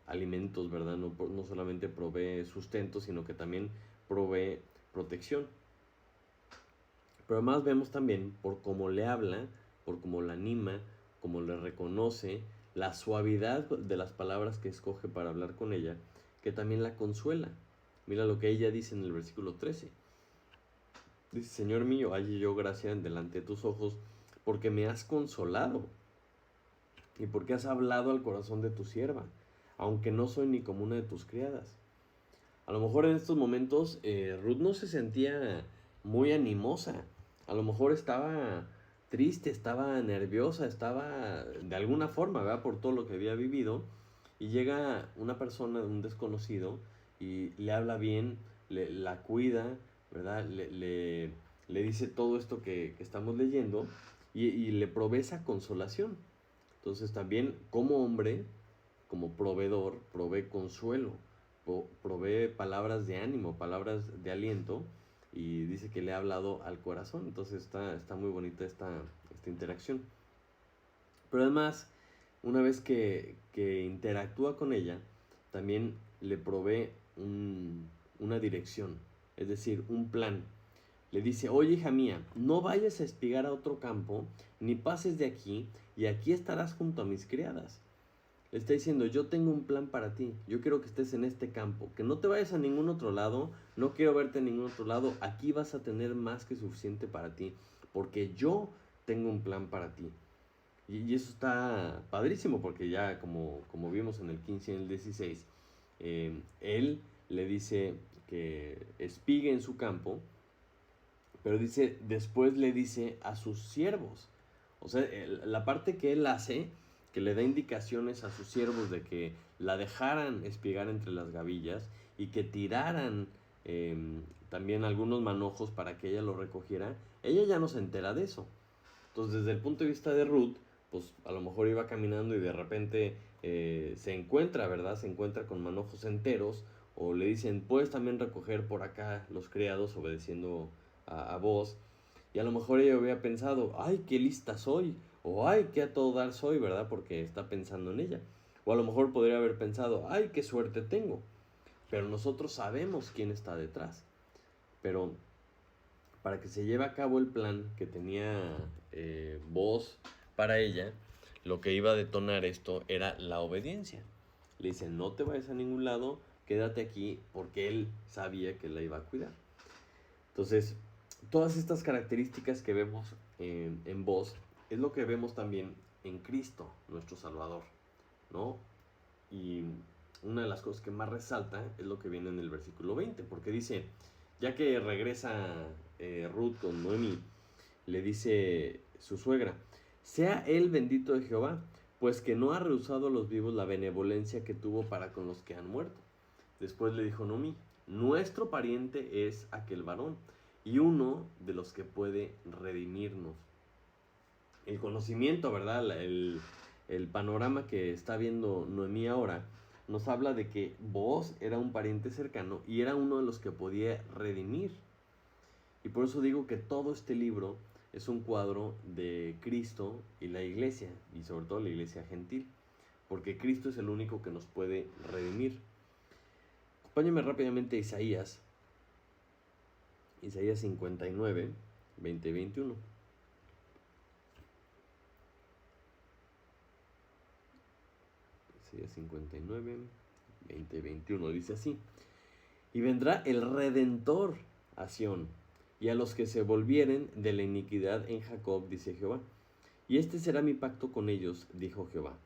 S1: alimentos, ¿verdad? No solamente provee sustento, sino que también provee protección. Pero además vemos también por cómo le habla, por cómo la anima, cómo le reconoce, la suavidad de las palabras que escoge para hablar con ella, que también la consuela. Mira lo que ella dice en el versículo 13. Dice: Señor mío, halle yo gracia delante de tus ojos, porque me has consolado y porque has hablado al corazón de tu sierva, aunque no soy ni como una de tus criadas. A lo mejor en estos momentos Ruth no se sentía muy animosa. A lo mejor estaba triste, estaba nerviosa, estaba de alguna forma, ¿verdad?, por todo lo que había vivido. Y llega una persona, un desconocido, y le habla bien, la cuida, ¿verdad? Le dice todo esto que estamos leyendo, y le provee esa consolación. Entonces también, como hombre, como proveedor, provee consuelo, provee palabras de ánimo, palabras de aliento, y dice que le ha hablado al corazón. Entonces está muy bonita esta interacción. Pero además, una vez que interactúa con ella, también le provee una dirección, es decir, un plan. le dice, oye hija mía, no vayas a espigar a otro campo, ni pases de aquí, y aquí estarás junto a mis criadas. Le está diciendo, yo tengo un plan para ti, yo quiero que estés en este campo, que no te vayas a ningún otro lado, no quiero verte en ningún otro lado, aquí vas a tener más que suficiente para ti, porque yo tengo un plan para ti. Y eso está padrísimo, porque ya como vimos en el 15 y en el 16, él le dice que espigue en su campo, pero dice, después le dice a sus siervos. O sea, la parte que él hace, que le da indicaciones a sus siervos de que la dejaran espigar entre las gavillas y que tiraran también algunos manojos para que ella lo recogiera, ella ya no se entera de eso. Entonces, desde el punto de vista de Ruth, pues a lo mejor iba caminando y de repente se encuentra, ¿verdad? Se encuentra con manojos enteros, o le dicen, puedes también recoger por acá los criados obedeciendo a vos. Y a lo mejor ella había pensado, ay, qué lista soy, o ay, qué a todo dar soy, ¿verdad? Porque está pensando en ella. O a lo mejor podría haber pensado, ay, qué suerte tengo. Pero nosotros sabemos quién está detrás. Pero para que se lleve a cabo el plan que tenía Booz para ella, lo que iba a detonar esto era la obediencia. Le dice, no te vayas a ningún lado, quédate aquí, porque él sabía que la iba a cuidar. Entonces, todas estas características que vemos en Booz es lo que vemos también en Cristo, nuestro Salvador, ¿no? Y una de las cosas que más resalta es lo que viene en el versículo 20, porque dice, ya que regresa Ruth con Noemí, le dice su suegra, sea él bendito de Jehová, pues que no ha rehusado a los vivos la benevolencia que tuvo para con los que han muerto. Después le dijo Noemí, nuestro pariente es aquel varón, y uno de los que puede redimirnos. El conocimiento, ¿verdad? El panorama que está viendo Noemí ahora nos habla de que Booz era un pariente cercano y era uno de los que podía redimir. Y por eso digo que todo este libro es un cuadro de Cristo y la iglesia, y sobre todo la iglesia gentil, porque Cristo es el único que nos puede redimir. Acompáñame rápidamente a Isaías 59, 20 y 21. Isaías 59, 20 y 21 dice así: y vendrá el Redentor a Sión, y a los que se volvieren de la iniquidad en Jacob, dice Jehová. Y este será mi pacto con ellos, dijo Jehová.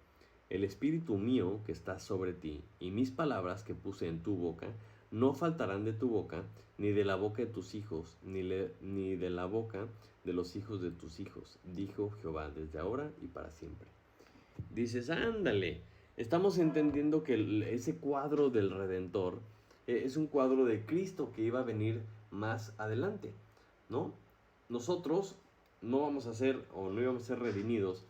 S1: El espíritu mío que está sobre ti, y mis palabras que puse en tu boca, no faltarán de tu boca, ni de la boca de tus hijos, ni de la boca de los hijos de tus hijos, dijo Jehová, desde ahora y para siempre. Dices, ándale, estamos entendiendo que ese cuadro del Redentor es un cuadro de Cristo que iba a venir más adelante, ¿no? Nosotros no vamos a ser, o no íbamos a ser redimidos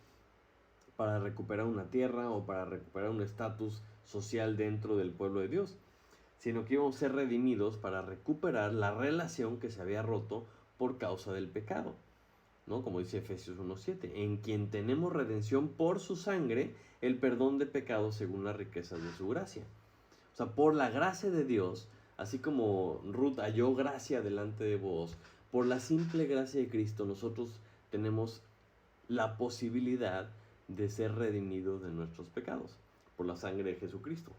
S1: para recuperar una tierra o para recuperar un estatus social dentro del pueblo de Dios, sino que íbamos a ser redimidos para recuperar la relación que se había roto por causa del pecado, ¿no? Como dice Efesios 1:7, en quien tenemos redención por su sangre, el perdón de pecados según las riquezas de su gracia. O sea, por la gracia de Dios, así como Ruth halló gracia delante de vos, por la simple gracia de Cristo, nosotros tenemos la posibilidad de ser redimidos de nuestros pecados, por la sangre de Jesucristo.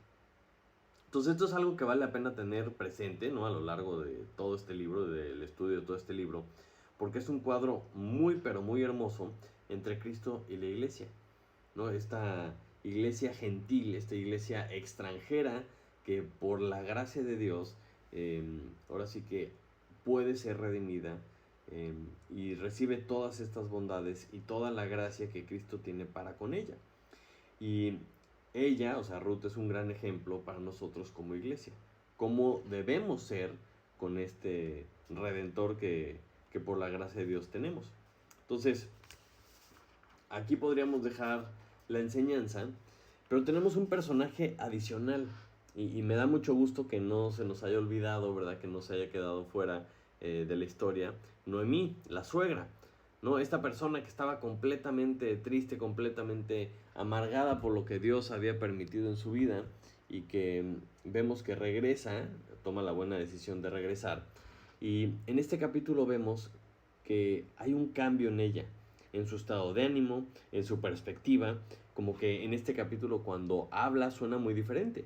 S1: Entonces esto es algo que vale la pena tener presente, ¿no? A lo largo de todo este libro, del estudio de todo este libro, porque es un cuadro muy, pero muy hermoso entre Cristo y la iglesia, ¿no? Esta iglesia gentil, esta iglesia extranjera, que por la gracia de Dios, ahora sí que puede ser redimida y recibe todas estas bondades y toda la gracia que Cristo tiene para con ella. Y ella, o sea, Ruth es un gran ejemplo para nosotros como iglesia, cómo debemos ser con este Redentor que por la gracia de Dios tenemos. Entonces, aquí podríamos dejar la enseñanza, pero tenemos un personaje adicional y me da mucho gusto que no se nos haya olvidado, ¿verdad? Que no se haya quedado fuera de la historia. Noemí, la suegra, ¿no? Esta persona que estaba completamente triste, completamente amargada por lo que Dios había permitido en su vida y que vemos que regresa, toma la buena decisión de regresar Y en este capítulo vemos que hay un cambio en ella, en su estado de ánimo, en su perspectiva, como que en este capítulo cuando habla suena muy diferente.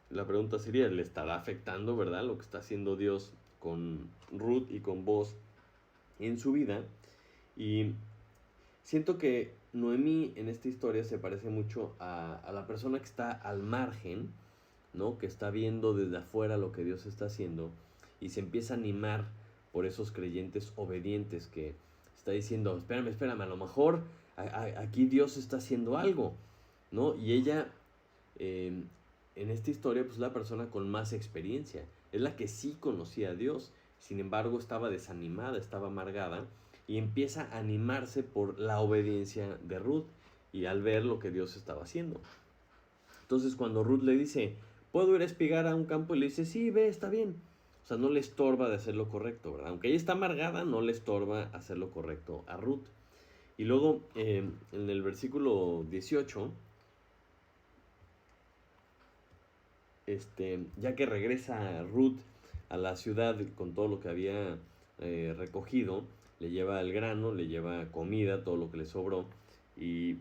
S1: La pregunta sería, ¿le estará afectando, verdad, lo que está haciendo Dios con Ruth y con Boaz en su vida? Y siento que Noemí en esta historia se parece mucho a la persona que está al margen, ¿no? Que está viendo desde afuera lo que Dios está haciendo y se empieza a animar por esos creyentes obedientes que está diciendo, espérame, a lo mejor aquí Dios está haciendo algo, ¿no? Y ella, en esta historia, pues es la persona con más experiencia, es la que sí conocía a Dios, sin embargo estaba desanimada, estaba amargada, y empieza a animarse por la obediencia de Ruth y al ver lo que Dios estaba haciendo. Entonces cuando Ruth le dice, ¿puedo ir a espigar a un campo? Y le dice, sí, ve, está bien. O sea, no le estorba de hacer lo correcto, ¿verdad? Aunque ella está amargada, no le estorba hacer lo correcto a Ruth. Y luego, en el versículo 18, ya que regresa Ruth a la ciudad con todo lo que había recogido, le lleva el grano, le lleva comida, todo lo que le sobró. Y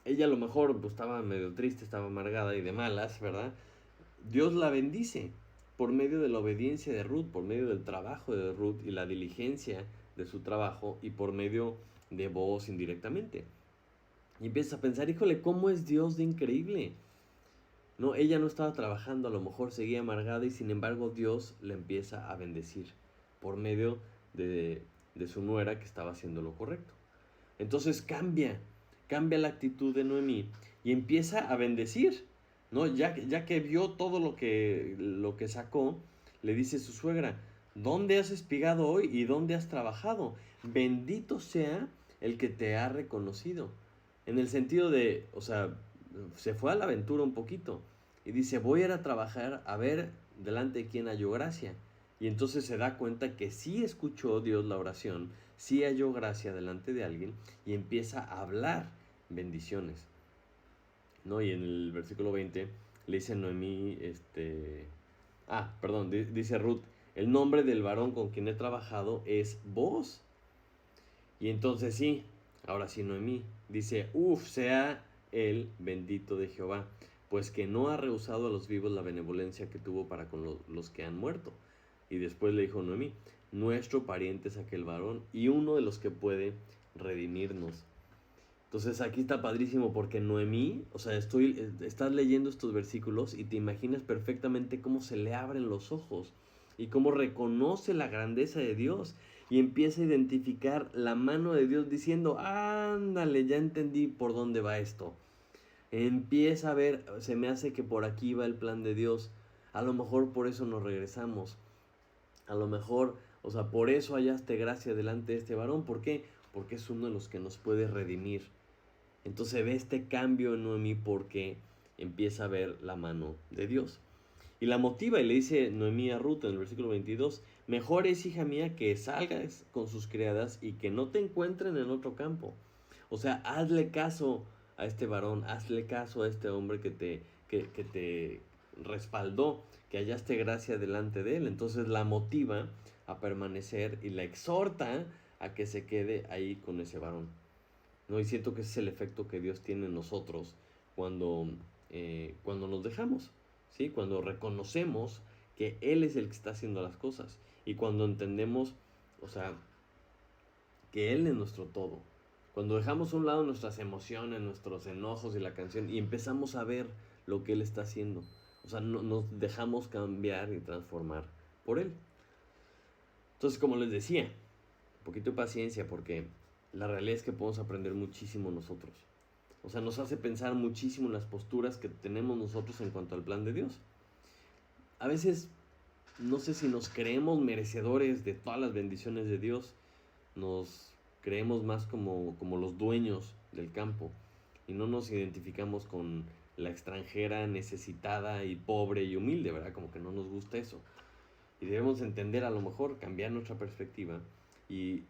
S1: ella a lo mejor pues, estaba medio triste, estaba amargada y de malas, ¿verdad? Dios la bendice por medio de la obediencia de Ruth, por medio del trabajo de Ruth y la diligencia de su trabajo y por medio de Boaz indirectamente. Y empieza a pensar, híjole, ¿cómo es Dios de increíble? No, ella no estaba trabajando, a lo mejor seguía amargada y sin embargo Dios le empieza a bendecir por medio de su nuera que estaba haciendo lo correcto. Entonces cambia la actitud de Noemí y empieza a bendecir, ¿no? Ya que vio todo lo que sacó, le dice su suegra, ¿dónde has espigado hoy y dónde has trabajado? Bendito sea el que te ha reconocido. En el sentido de, o sea, se fue a la aventura un poquito y dice, voy a ir a trabajar a ver delante de quién halló gracia. Y entonces se da cuenta que sí escuchó Dios la oración, sí halló gracia delante de alguien y empieza a hablar bendiciones, ¿no? Y en el versículo 20 le dice Noemí, dice Ruth, el nombre del varón con quien he trabajado es Boaz. Y entonces sí, ahora sí Noemí dice, sea él bendito de Jehová, pues que no ha rehusado a los vivos la benevolencia que tuvo para con los que han muerto. Y después le dijo Noemí, nuestro pariente es aquel varón y uno de los que puede redimirnos. Entonces aquí está padrísimo porque Noemí, o sea, estás leyendo estos versículos y te imaginas perfectamente cómo se le abren los ojos y cómo reconoce la grandeza de Dios y empieza a identificar la mano de Dios diciendo, ándale, ya entendí por dónde va esto. Empieza a ver, se me hace que por aquí va el plan de Dios. A lo mejor por eso nos regresamos. A lo mejor, o sea, por eso hallaste gracia delante de este varón. ¿Por qué? Porque es uno de los que nos puede redimir. Entonces ve este cambio en Noemí porque empieza a ver la mano de Dios. Y la motiva y le dice Noemí a Ruth en el versículo 22, mejor es, hija mía, que salgas con sus criadas y que no te encuentren en otro campo. O sea, hazle caso a este varón, hazle caso a este hombre que te respaldó, que hallaste gracia delante de él. Entonces la motiva a permanecer y la exhorta a que se quede ahí con ese varón. ¿No? Y siento que ese es el efecto que Dios tiene en nosotros cuando nos dejamos, ¿sí? Cuando reconocemos que Él es el que está haciendo las cosas y cuando entendemos, o sea, que Él es nuestro todo. Cuando dejamos a un lado nuestras emociones, nuestros enojos y la canción y empezamos a ver lo que Él está haciendo. O sea, nos dejamos cambiar y transformar por Él. Entonces, como les decía, un poquito de paciencia porque la realidad es que podemos aprender muchísimo nosotros. O sea, nos hace pensar muchísimo en las posturas que tenemos nosotros en cuanto al plan de Dios. A veces, no sé si nos creemos merecedores de todas las bendiciones de Dios. Nos creemos más como los dueños del campo. Y no nos identificamos con la extranjera necesitada y pobre y humilde, ¿verdad? Como que no nos gusta eso. Y debemos entender, a lo mejor, cambiar nuestra perspectiva y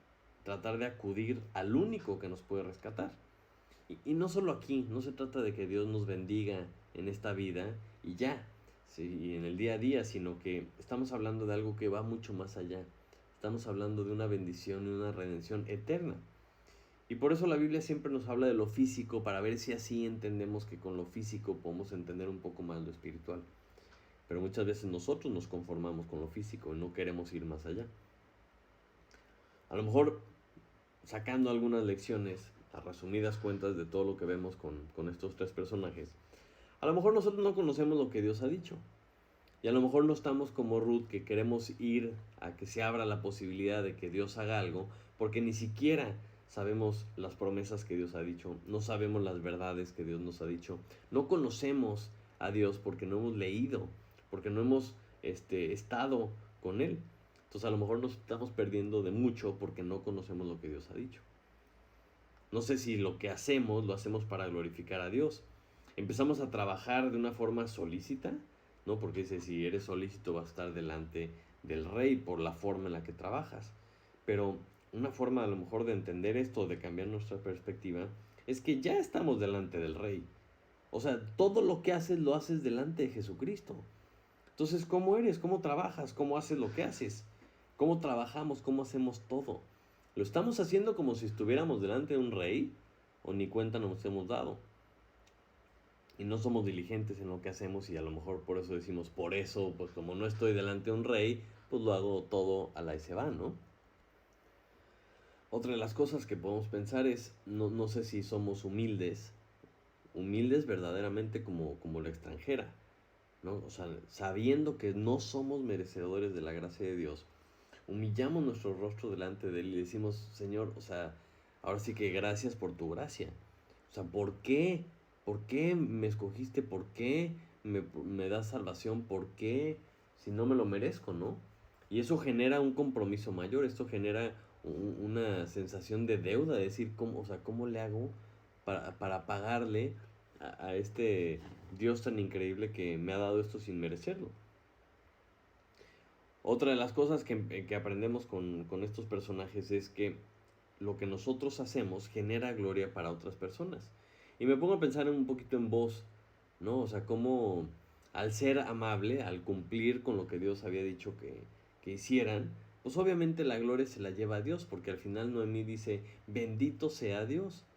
S1: tratar de acudir al único que nos puede rescatar. Y no solo aquí, no se trata de que Dios nos bendiga en esta vida y ya, ¿sí? Y en el día a día, sino que estamos hablando de algo que va mucho más allá. Estamos hablando de una bendición y una redención eterna. Y por eso la Biblia siempre nos habla de lo físico, para ver si así entendemos que con lo físico podemos entender un poco más lo espiritual. Pero muchas veces nosotros nos conformamos con lo físico y no queremos ir más allá. A lo mejor sacando algunas lecciones, a resumidas cuentas de todo lo que vemos con estos tres personajes, a lo mejor nosotros no conocemos lo que Dios ha dicho. Y a lo mejor no estamos como Ruth, que queremos ir a que se abra la posibilidad de que Dios haga algo, porque ni siquiera sabemos las promesas que Dios ha dicho, no sabemos las verdades que Dios nos ha dicho, no conocemos a Dios porque no hemos leído, porque no hemos estado con Él. Entonces a lo mejor nos estamos perdiendo de mucho porque no conocemos lo que Dios ha dicho. No sé si lo que hacemos lo hacemos para glorificar a Dios. Empezamos a trabajar de una forma solícita, ¿no? Porque dice, si eres solícito vas a estar delante del rey por la forma en la que trabajas. Pero una forma a lo mejor de entender esto, de cambiar nuestra perspectiva, es que ya estamos delante del rey. O sea, todo lo que haces lo haces delante de Jesucristo. Entonces, ¿cómo eres? ¿Cómo trabajas? ¿Cómo haces lo que haces? ¿Cómo trabajamos? ¿Cómo hacemos todo? ¿Lo estamos haciendo como si estuviéramos delante de un rey? ¿O ni cuenta nos hemos dado? Y no somos diligentes en lo que hacemos, y a lo mejor por eso decimos, por eso, pues como no estoy delante de un rey, pues lo hago todo a la y se va, ¿no? Otra de las cosas que podemos pensar es, no sé si somos humildes verdaderamente como la extranjera, ¿no? O sea, sabiendo que no somos merecedores de la gracia de Dios, humillamos nuestro rostro delante de Él y decimos, Señor, o sea, ahora sí que gracias por tu gracia. O sea, ¿por qué? ¿Por qué me escogiste? ¿Por qué me das salvación? ¿Por qué? Si no me lo merezco, ¿no? Y eso genera un compromiso mayor, esto genera una sensación de deuda, de decir, ¿cómo, o sea, ¿cómo le hago para pagarle a este Dios tan increíble que me ha dado esto sin merecerlo? Otra de las cosas que aprendemos con estos personajes es que lo que nosotros hacemos genera gloria para otras personas. Y me pongo a pensar un poquito en vos, ¿no? O sea, cómo al ser amable, al cumplir con lo que Dios había dicho que hicieran, pues obviamente la gloria se la lleva a Dios, porque al final Noemí dice, bendito sea Dios.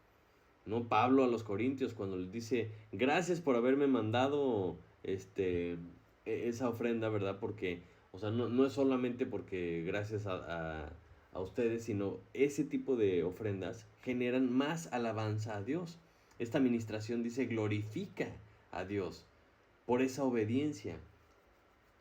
S1: ¿No? Pablo a los Corintios cuando les dice, gracias por haberme mandado esa ofrenda, ¿verdad? Porque, o sea, no es solamente porque gracias a ustedes, sino ese tipo de ofrendas generan más alabanza a Dios. Esta administración dice, glorifica a Dios por esa obediencia.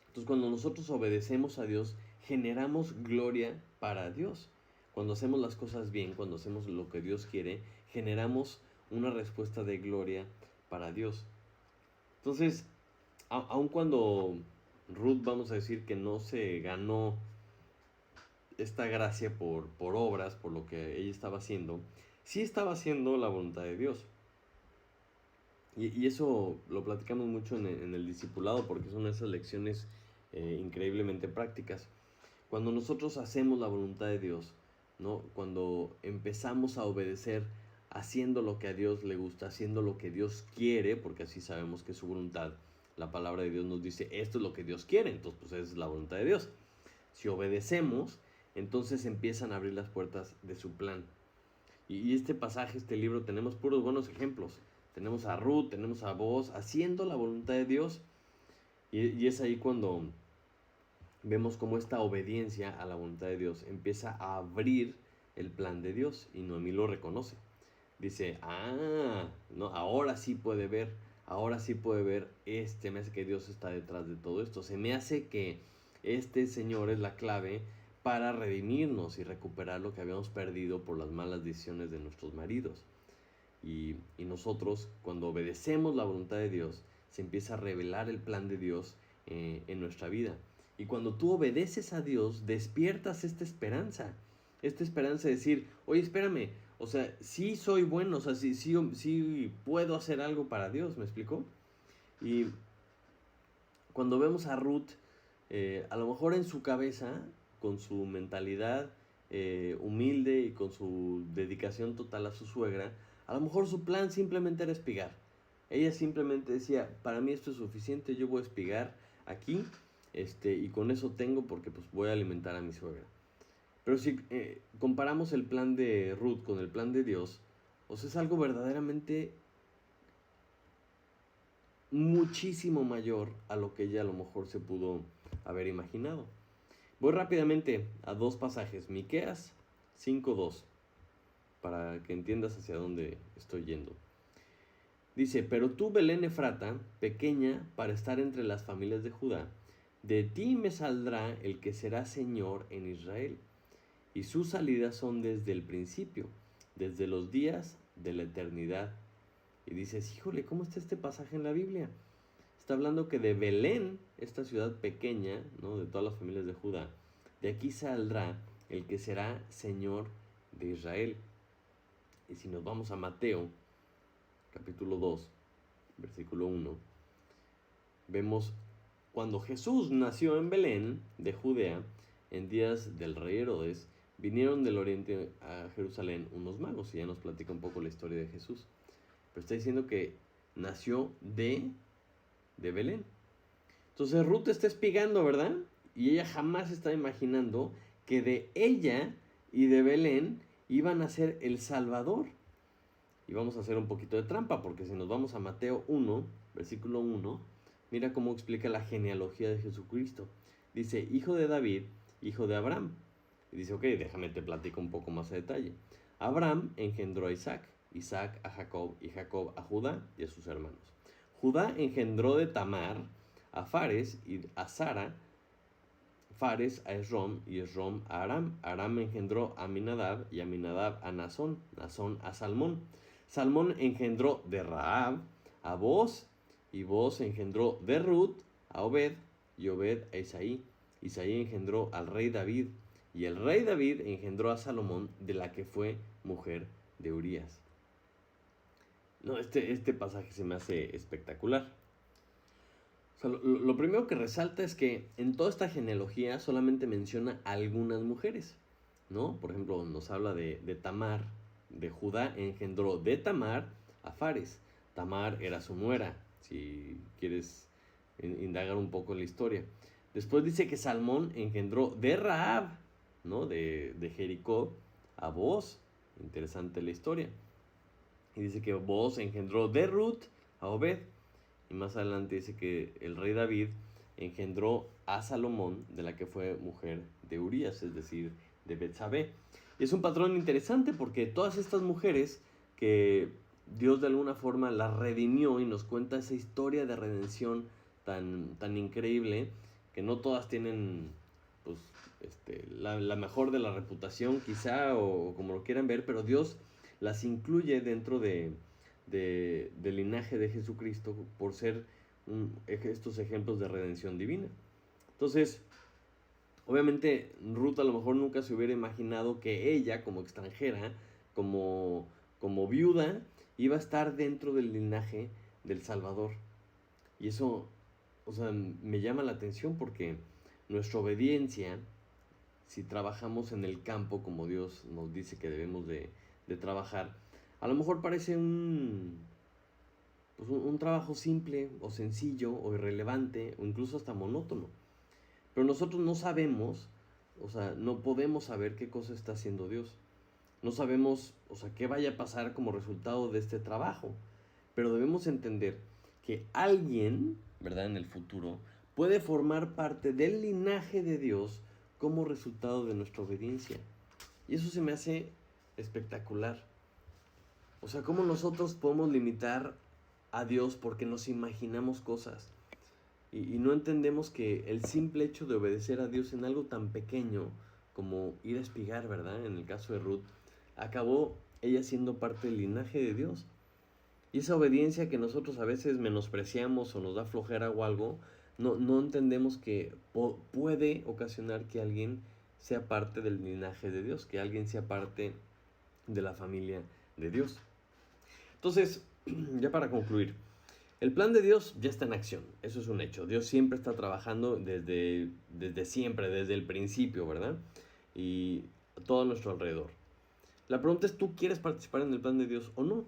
S1: Entonces, cuando nosotros obedecemos a Dios, generamos gloria para Dios. Cuando hacemos las cosas bien, cuando hacemos lo que Dios quiere, generamos una respuesta de gloria para Dios. Entonces, aun cuando Ruth, vamos a decir que no se ganó esta gracia por obras, por lo que ella estaba haciendo, sí estaba haciendo la voluntad de Dios. Y eso lo platicamos mucho en el discipulado, porque son esas lecciones increíblemente prácticas. Cuando nosotros hacemos la voluntad de Dios, ¿no? Cuando empezamos a obedecer haciendo lo que a Dios le gusta, haciendo lo que Dios quiere, porque así sabemos que es su voluntad. La palabra de Dios nos dice, esto es lo que Dios quiere, entonces pues es la voluntad de Dios. Si obedecemos, entonces empiezan a abrir las puertas de su plan. Y este pasaje, este libro, tenemos puros buenos ejemplos. Tenemos a Ruth, tenemos a Boaz haciendo la voluntad de Dios. Y es ahí cuando vemos cómo esta obediencia a la voluntad de Dios empieza a abrir el plan de Dios, y Noemí lo reconoce. Dice, no, ahora sí puede ver, me hace que Dios está detrás de todo esto. Se me hace que este Señor es la clave para redimirnos y recuperar lo que habíamos perdido por las malas decisiones de nuestros maridos. Y nosotros, cuando obedecemos la voluntad de Dios, se empieza a revelar el plan de Dios en nuestra vida. Y cuando tú obedeces a Dios, despiertas esta esperanza de decir, oye, espérame, o sea, sí soy bueno, o sea, sí puedo hacer algo para Dios, ¿me explico? Y cuando vemos a Ruth, a lo mejor en su cabeza, con su mentalidad humilde y con su dedicación total a su suegra, a lo mejor su plan simplemente era espigar. Ella simplemente decía, para mí esto es suficiente, yo voy a espigar aquí, y con eso tengo porque pues voy a alimentar a mi suegra. Pero si comparamos el plan de Ruth con el plan de Dios, o sea, es algo verdaderamente muchísimo mayor a lo que ella a lo mejor se pudo haber imaginado. Voy rápidamente a dos pasajes, Miqueas 5:2, para que entiendas hacia dónde estoy yendo. Dice, pero tú, Belén Efrata, pequeña para estar entre las familias de Judá, de ti me saldrá el que será Señor en Israel, y sus salidas son desde el principio, desde los días de la eternidad. Y dices, híjole, ¿cómo está este pasaje en la Biblia? Está hablando que de Belén, esta ciudad pequeña, ¿no?, de todas las familias de Judá, de aquí saldrá el que será Señor de Israel. Y si nos vamos a Mateo, capítulo 2, versículo 1, vemos cuando Jesús nació en Belén de Judea, en días del rey Herodes, vinieron del oriente a Jerusalén unos magos, y ya nos platica un poco la historia de Jesús. Pero está diciendo que nació de Belén. Entonces Ruth está espigando, ¿verdad? Y ella jamás estaba imaginando que de ella y de Belén iban a ser el Salvador. Y vamos a hacer un poquito de trampa, porque si nos vamos a Mateo 1, versículo 1, mira cómo explica la genealogía de Jesucristo. Dice, hijo de David, hijo de Abraham. Y dice, ok, déjame te platico un poco más a detalle. Abraham engendró a Isaac, Isaac a Jacob, y Jacob a Judá y a sus hermanos. Judá engendró de Tamar a Fares y a Sara, Fares a Esrom y Esrom a Aram. Aram engendró a Aminadab y Aminadab a Nazón, Nazón a Salmón. Salmón engendró de Rahab a Booz, y Booz engendró de Ruth a Obed, y Obed a Isaí. Isaí engendró al rey David, y el rey David engendró a Salomón, de la que fue mujer de Urías. No, este pasaje se me hace espectacular. O sea, lo primero que resalta es que en toda esta genealogía solamente menciona a algunas mujeres, ¿no? Por ejemplo, nos habla de Tamar, de Judá engendró de Tamar a Fares. Tamar era su nuera, si quieres indagar un poco en la historia. Después dice que Salmón engendró de Rahab, ¿no? De Jericó a Booz. Interesante la historia. Y dice que Booz engendró de Ruth a Obed. Y más adelante dice que el rey David engendró a Salomón, de la que fue mujer de Urías, es decir, de Betsabé. Y es un patrón interesante porque todas estas mujeres que Dios de alguna forma las redimió y nos cuenta esa historia de redención tan increíble, que no todas tienen pues, la mejor de la reputación quizá, o como lo quieran ver, pero Dios las incluye dentro del linaje de Jesucristo por ser estos ejemplos de redención divina. Entonces, obviamente Ruth a lo mejor nunca se hubiera imaginado que ella, como extranjera, como viuda, iba a estar dentro del linaje del Salvador. Y eso, o sea, me llama la atención porque nuestra obediencia, si trabajamos en el campo como Dios nos dice que debemos de trabajar, a lo mejor parece un trabajo simple o sencillo o irrelevante o incluso hasta monótono. Pero nosotros no sabemos, o sea, no podemos saber qué cosa está haciendo Dios. No sabemos, o sea, qué vaya a pasar como resultado de este trabajo. Pero debemos entender que alguien, ¿verdad?, en el futuro, puede formar parte del linaje de Dios como resultado de nuestra obediencia. Y eso se me hace espectacular. O sea, cómo nosotros podemos limitar a Dios porque nos imaginamos cosas. Y no entendemos que el simple hecho de obedecer a Dios en algo tan pequeño como ir a espigar, ¿verdad? En el caso de Ruth, acabó ella siendo parte del linaje de Dios. Y esa obediencia que nosotros a veces menospreciamos o nos da flojera o algo, no entendemos que puede ocasionar que alguien sea parte del linaje de Dios, que alguien sea parte de la familia de Dios. Entonces, ya para concluir, el plan de Dios ya está en acción, eso es un hecho. Dios siempre está trabajando desde siempre, desde el principio, ¿verdad? Y a todo nuestro alrededor. La pregunta es, ¿tú quieres participar en el plan de Dios o no?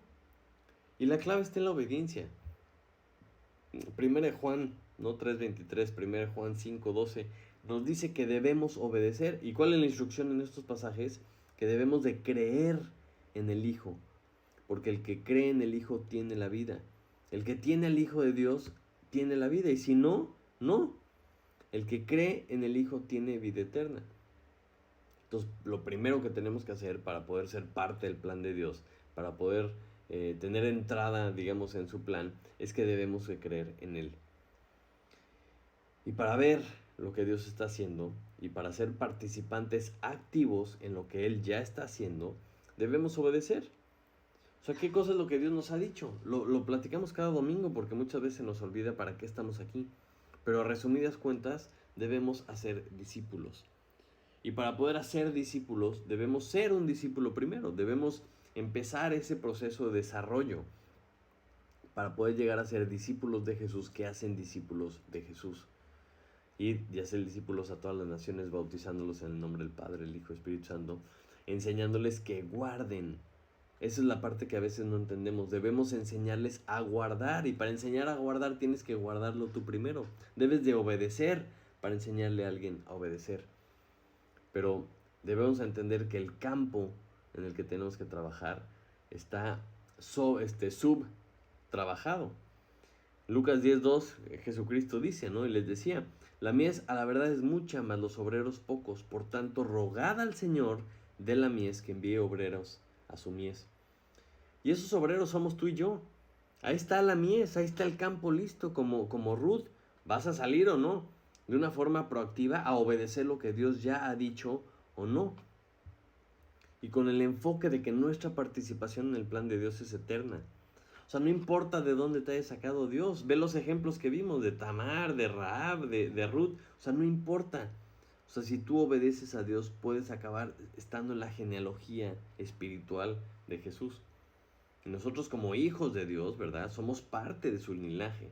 S1: Y la clave está en la obediencia. Primera de Juan ¿no? 3:23, 1 Juan 5:12, nos dice que debemos obedecer. ¿Y cuál es la instrucción en estos pasajes? Que debemos de creer en el Hijo, porque el que cree en el Hijo tiene la vida. El que tiene al Hijo de Dios tiene la vida, y si no, no. El que cree en el Hijo tiene vida eterna. Entonces, lo primero que tenemos que hacer para poder ser parte del plan de Dios, para poder tener entrada, digamos, en su plan, es que debemos de creer en Él. Y para ver lo que Dios está haciendo y para ser participantes activos en lo que Él ya está haciendo, debemos obedecer. O sea, ¿qué cosa es lo que Dios nos ha dicho? Lo platicamos cada domingo porque muchas veces nos olvida para qué estamos aquí. Pero a resumidas cuentas, debemos hacer discípulos. Y para poder hacer discípulos, debemos ser un discípulo primero. Debemos empezar ese proceso de desarrollo para poder llegar a ser discípulos de Jesús que hacen discípulos de Jesús. Ir y hacer discípulos a todas las naciones, bautizándolos en el nombre del Padre, el Hijo y Espíritu Santo, enseñándoles que guarden. Esa es la parte que a veces no entendemos. Debemos enseñarles a guardar, y para enseñar a guardar tienes que guardarlo tú primero. Debes de obedecer para enseñarle a alguien a obedecer. Pero debemos entender que el campo en el que tenemos que trabajar está subtrabajado. Lucas 10:2, Jesucristo dice, ¿no? Y les decía, la mies a la verdad es mucha, mas los obreros pocos. Por tanto, rogad al Señor de la mies que envíe obreros a su mies. Y esos obreros somos tú y yo. Ahí está la mies, ahí está el campo listo, como Ruth. ¿Vas a salir o no? De una forma proactiva a obedecer lo que Dios ya ha dicho o no. Y con el enfoque de que nuestra participación en el plan de Dios es eterna. O sea, no importa de dónde te haya sacado Dios. Ve los ejemplos que vimos de Tamar, de Rahab, de Ruth. O sea, no importa. O sea, si tú obedeces a Dios, puedes acabar estando en la genealogía espiritual de Jesús. Y nosotros como hijos de Dios, ¿verdad? Somos parte de su linaje.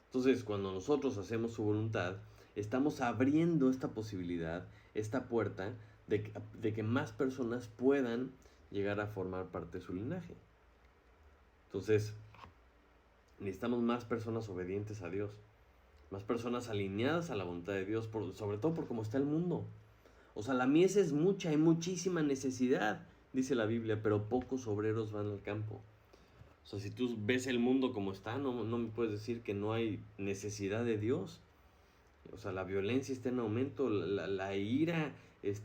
S1: Entonces, cuando nosotros hacemos su voluntad, estamos abriendo esta posibilidad, esta puerta, de que más personas puedan llegar a formar parte de su linaje. Entonces, necesitamos más personas obedientes a Dios, más personas alineadas a la voluntad de Dios, sobre todo por cómo está el mundo. O sea, la mies es mucha, hay muchísima necesidad, dice la Biblia, pero pocos obreros van al campo. O sea, si tú ves el mundo como está, no me puedes decir que no hay necesidad de Dios. O sea, la violencia está en aumento, la ira,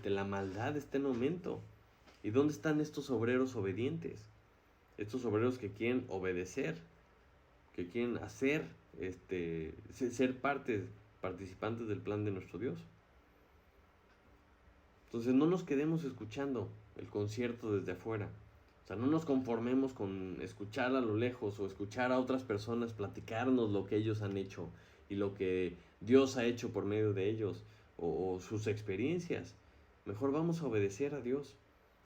S1: la maldad está en aumento. ¿Y dónde están estos obreros obedientes? Estos obreros que quieren obedecer, que quieren hacer, ser participantes del plan de nuestro Dios. Entonces no nos quedemos escuchando el concierto desde afuera. O sea, no nos conformemos con escuchar a lo lejos o escuchar a otras personas platicarnos lo que ellos han hecho y lo que Dios ha hecho por medio de ellos o sus experiencias. Mejor vamos a obedecer a Dios.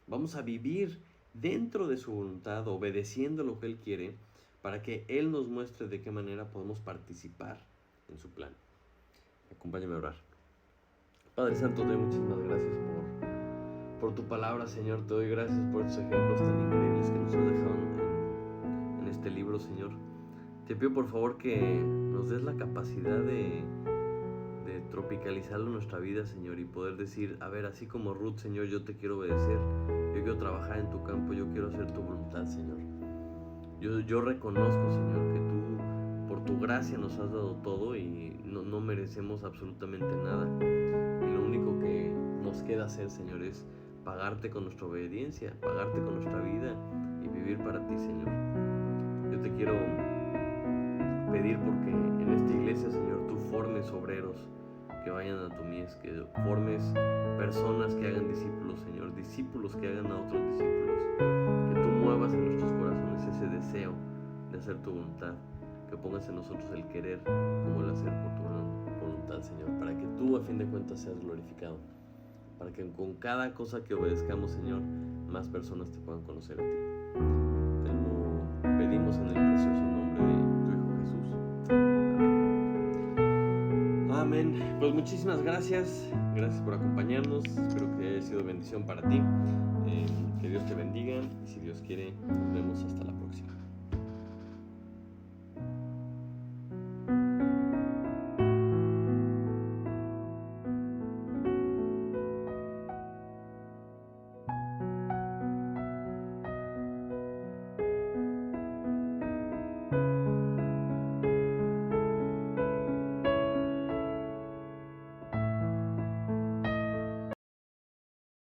S1: Vamos a vivir dentro de su voluntad, obedeciendo lo que Él quiere, para que Él nos muestre de qué manera podemos participar en su plan. Acompáñame a orar. Padre Santo, te doy muchísimas gracias por tu palabra, Señor. Te doy gracias por estos ejemplos tan increíbles que nos has dejado en este libro, Señor. Te pido por favor que nos des la capacidad de tropicalizarlo en nuestra vida, Señor, y poder decir, a ver, así como Ruth, Señor, yo te quiero obedecer, yo quiero trabajar en tu campo, yo quiero hacer tu voluntad, Señor. Yo reconozco, Señor, que tú, por tu gracia, nos has dado todo y no merecemos absolutamente nada. Y lo único que nos queda hacer, Señor, es pagarte con nuestra obediencia, pagarte con nuestra vida y vivir para ti, Señor. Yo te quiero pedir porque en esta iglesia, Señor, tú formes obreros que vayan a tu mies, que formes personas que hagan discípulos, Señor, discípulos que hagan a otros discípulos, que tú muevas en nuestros corazones ese deseo de hacer tu voluntad, que pongas en nosotros el querer como el hacer por tu voluntad, Señor, para que tú a fin de cuentas seas glorificado, para que con cada cosa que obedezcamos, Señor, más personas te puedan conocer a ti. Te lo pedimos en el precioso nombre de tu Hijo Jesús. Amén. Pues muchísimas gracias. Gracias por acompañarnos. Espero que haya sido bendición para ti. Que Dios te bendiga. Y si Dios quiere, nos vemos hasta la próxima.